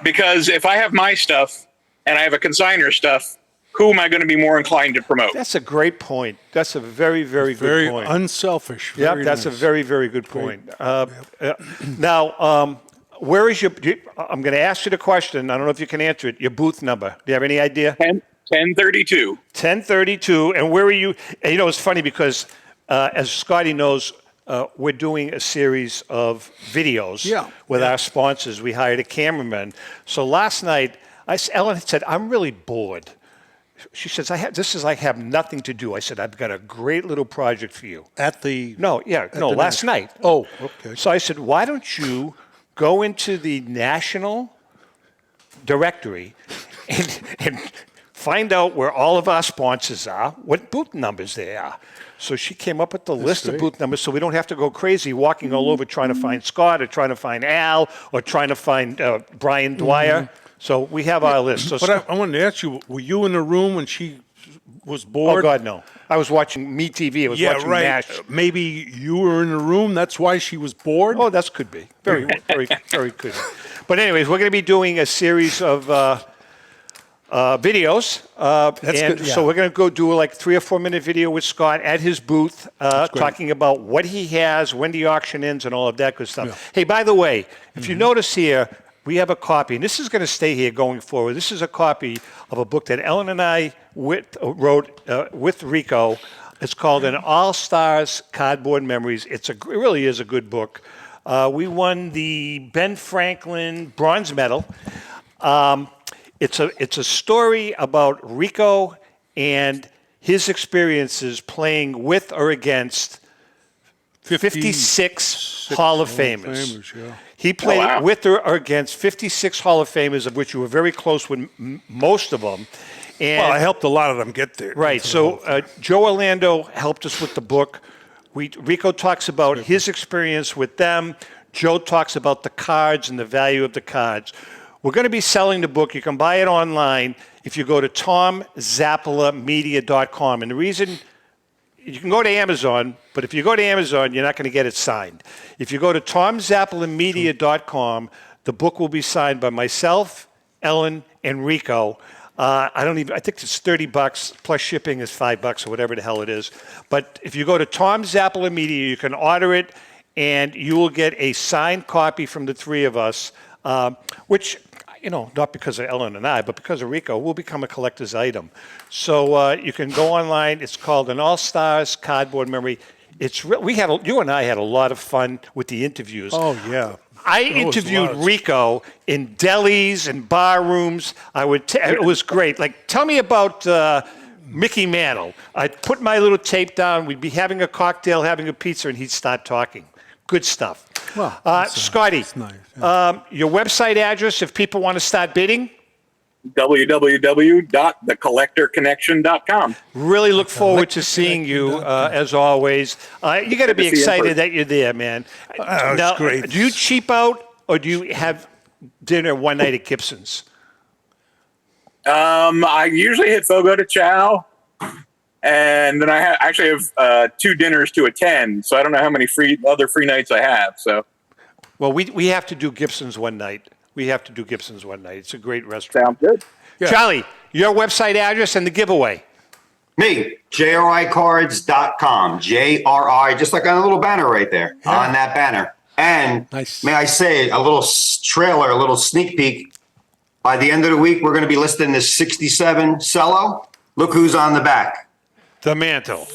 Because if I have my stuff and I have a consigner stuff, who am I going to be more inclined to promote? That's a great point. That's a very, very good point. Very unselfish. Yeah, that's a very, very good point. Now, where is I'm going to ask you the question. I don't know if you can answer it. Your booth number. Do you have any idea? 1032. 1032. And where are you? And it's funny because, as Scotty knows, we're doing a series of videos with our sponsors. We hired a cameraman. So last night, Ellen said, I'm really bored. She says, I have nothing to do. I said, I've got a great little project for you. Last night. Oh, okay. So I said, why don't you go into the national directory and find out where all of our sponsors are, what booth numbers they are. So she came up with the list of booth numbers so we don't have to go crazy walking all over trying to find Scott or trying to find Al or trying to find Brian Dwyer. So we have our list. So but I wanted to ask you, were you in the room when she was bored? Oh, God, no. I was watching MeTV. I was watching MASH. Maybe you were in the room. That's why she was bored? Oh, that could be. Very, very, very could be. But anyways, we're going to be doing a series of videos. So we're going to go do like 3 or 4 minute video with Scott at his booth talking about what he has, when the auction ends, and all of that good stuff. Yeah. Hey, by the way, if you notice here, we have a copy, and this is going to stay here going forward. This is a copy of a book that Ellen and I wrote with Rico. It's called An All-Stars Cardboard Memories. It really is a good book. We won the Ben Franklin Bronze Medal. It's a story about Rico and his experiences playing with or against 56 Hall of Famers. He played with or against 56 Hall of Famers, of which you were very close with most of them. And I helped a lot of them get there. Right. So Joe Orlando helped us with the book. Rico talks about his experience with them. Joe talks about the cards and the value of the cards. We're going to be selling the book. You can buy it online if you go to tomzappalamedia.com. And the reason... You can go to Amazon, but if you go to Amazon, you're not going to get it signed. If you go to tomzappalamedia.com, the book will be signed by myself, Ellen, and Rico. I think it's $30 plus shipping is $5 or whatever the hell it is. But if you go to Tom Zappala Media, you can order it, and you will get a signed copy from the 3 of us, which, not because of Ellen and I, but because of Rico, will become a collector's item. So you can go online. It's called An All-Stars Cardboard Memory. You and I had a lot of fun with the interviews. Oh, yeah. I interviewed Rico in delis and bar rooms. It was great. Like, tell me about Mickey Mantle. I'd put my little tape down. We'd be having a cocktail, having a pizza, and he'd start talking. Good stuff. Well, Scotty, nice, yeah. Your website address if people want to start bidding? www.thecollectorconnection.com. Really look forward to seeing you, as always. You got to be excited that you're there, man. Now, it's great. Do you cheap out, or do you have dinner one night at Gibson's? I usually hit Fogo de Chao, and then I actually have 2 dinners to attend, so I don't know how many other free nights I have. So, well, we have to do Gibson's one night. It's a great restaurant. Sounds good. Yeah. Charlie, your website address and the giveaway. Me, JRICards.com. JRI, just like on a little banner right there, on that banner. And may I say, a little trailer, a little sneak peek. By the end of the week, we're going to be listing this 67 cello. Look who's on the back. The mantle.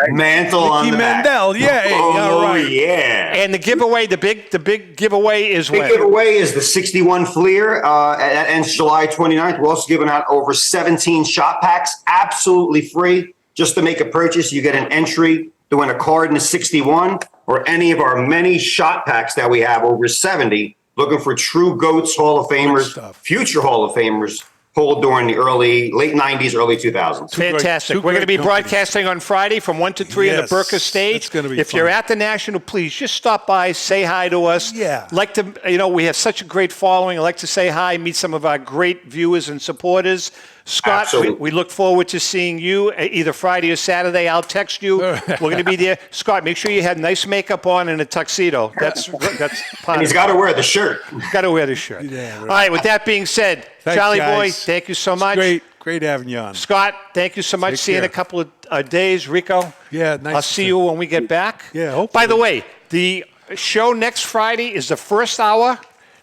Mantle on the back. Mickey Mandel, yeah. Oh, right. yeah. And the giveaway, the big giveaway is when? The big giveaway is the 61 Fleer. That ends July 29th. We're also giving out over 17 shot packs, absolutely free. Just to make a purchase, you get an entry to win a card in the 61 or any of our many shot packs that we have, over 70, looking for true GOATs, Hall of Famers, future Hall of Famers, pulled during the late 90s, early 2000s. Fantastic. We're going to be broadcasting on Friday from 1 to 3 in the Burka stage. If you're at the National, please just stop by, say hi to us. Yeah. Like to, we have such a great following. I like to say hi, meet some of our great viewers and supporters. Scott, we look forward to seeing you either Friday or Saturday. I'll text you. We're going to be there. Scott, make sure you have nice makeup on and a tuxedo. That's part and he's got to wear the shirt. Got to wear the shirt. Yeah, right. All right, with that being said, Thanks, Charlie guys. boy, thank you so much. Great having you on. Scott, thank you so much. See you in a couple of days. Rico, yeah, nice. I'll see you when we get back. Yeah, hopefully. By the way, the show next Friday is the first hour.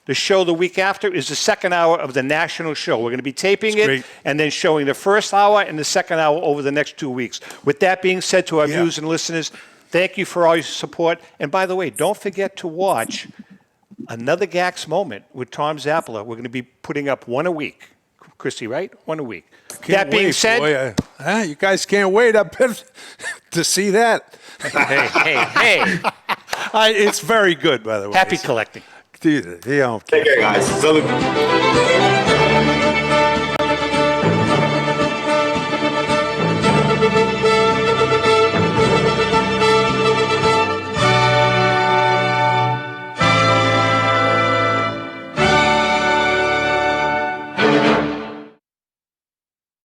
The show the week after is the second hour of the national show. We're going to be taping it and then showing the first hour and the second hour over the next 2 weeks. With that being said, to our viewers and listeners, thank you for all your support. And by the way, don't forget to watch Another Gax Moment with Tom Zappala. We're going to be putting up one a week. Christy, right? One a week. That being said, you guys can't wait up to see that. Hey. It's very good, by the way. Happy collecting. Dude, Take care, guys. Salute.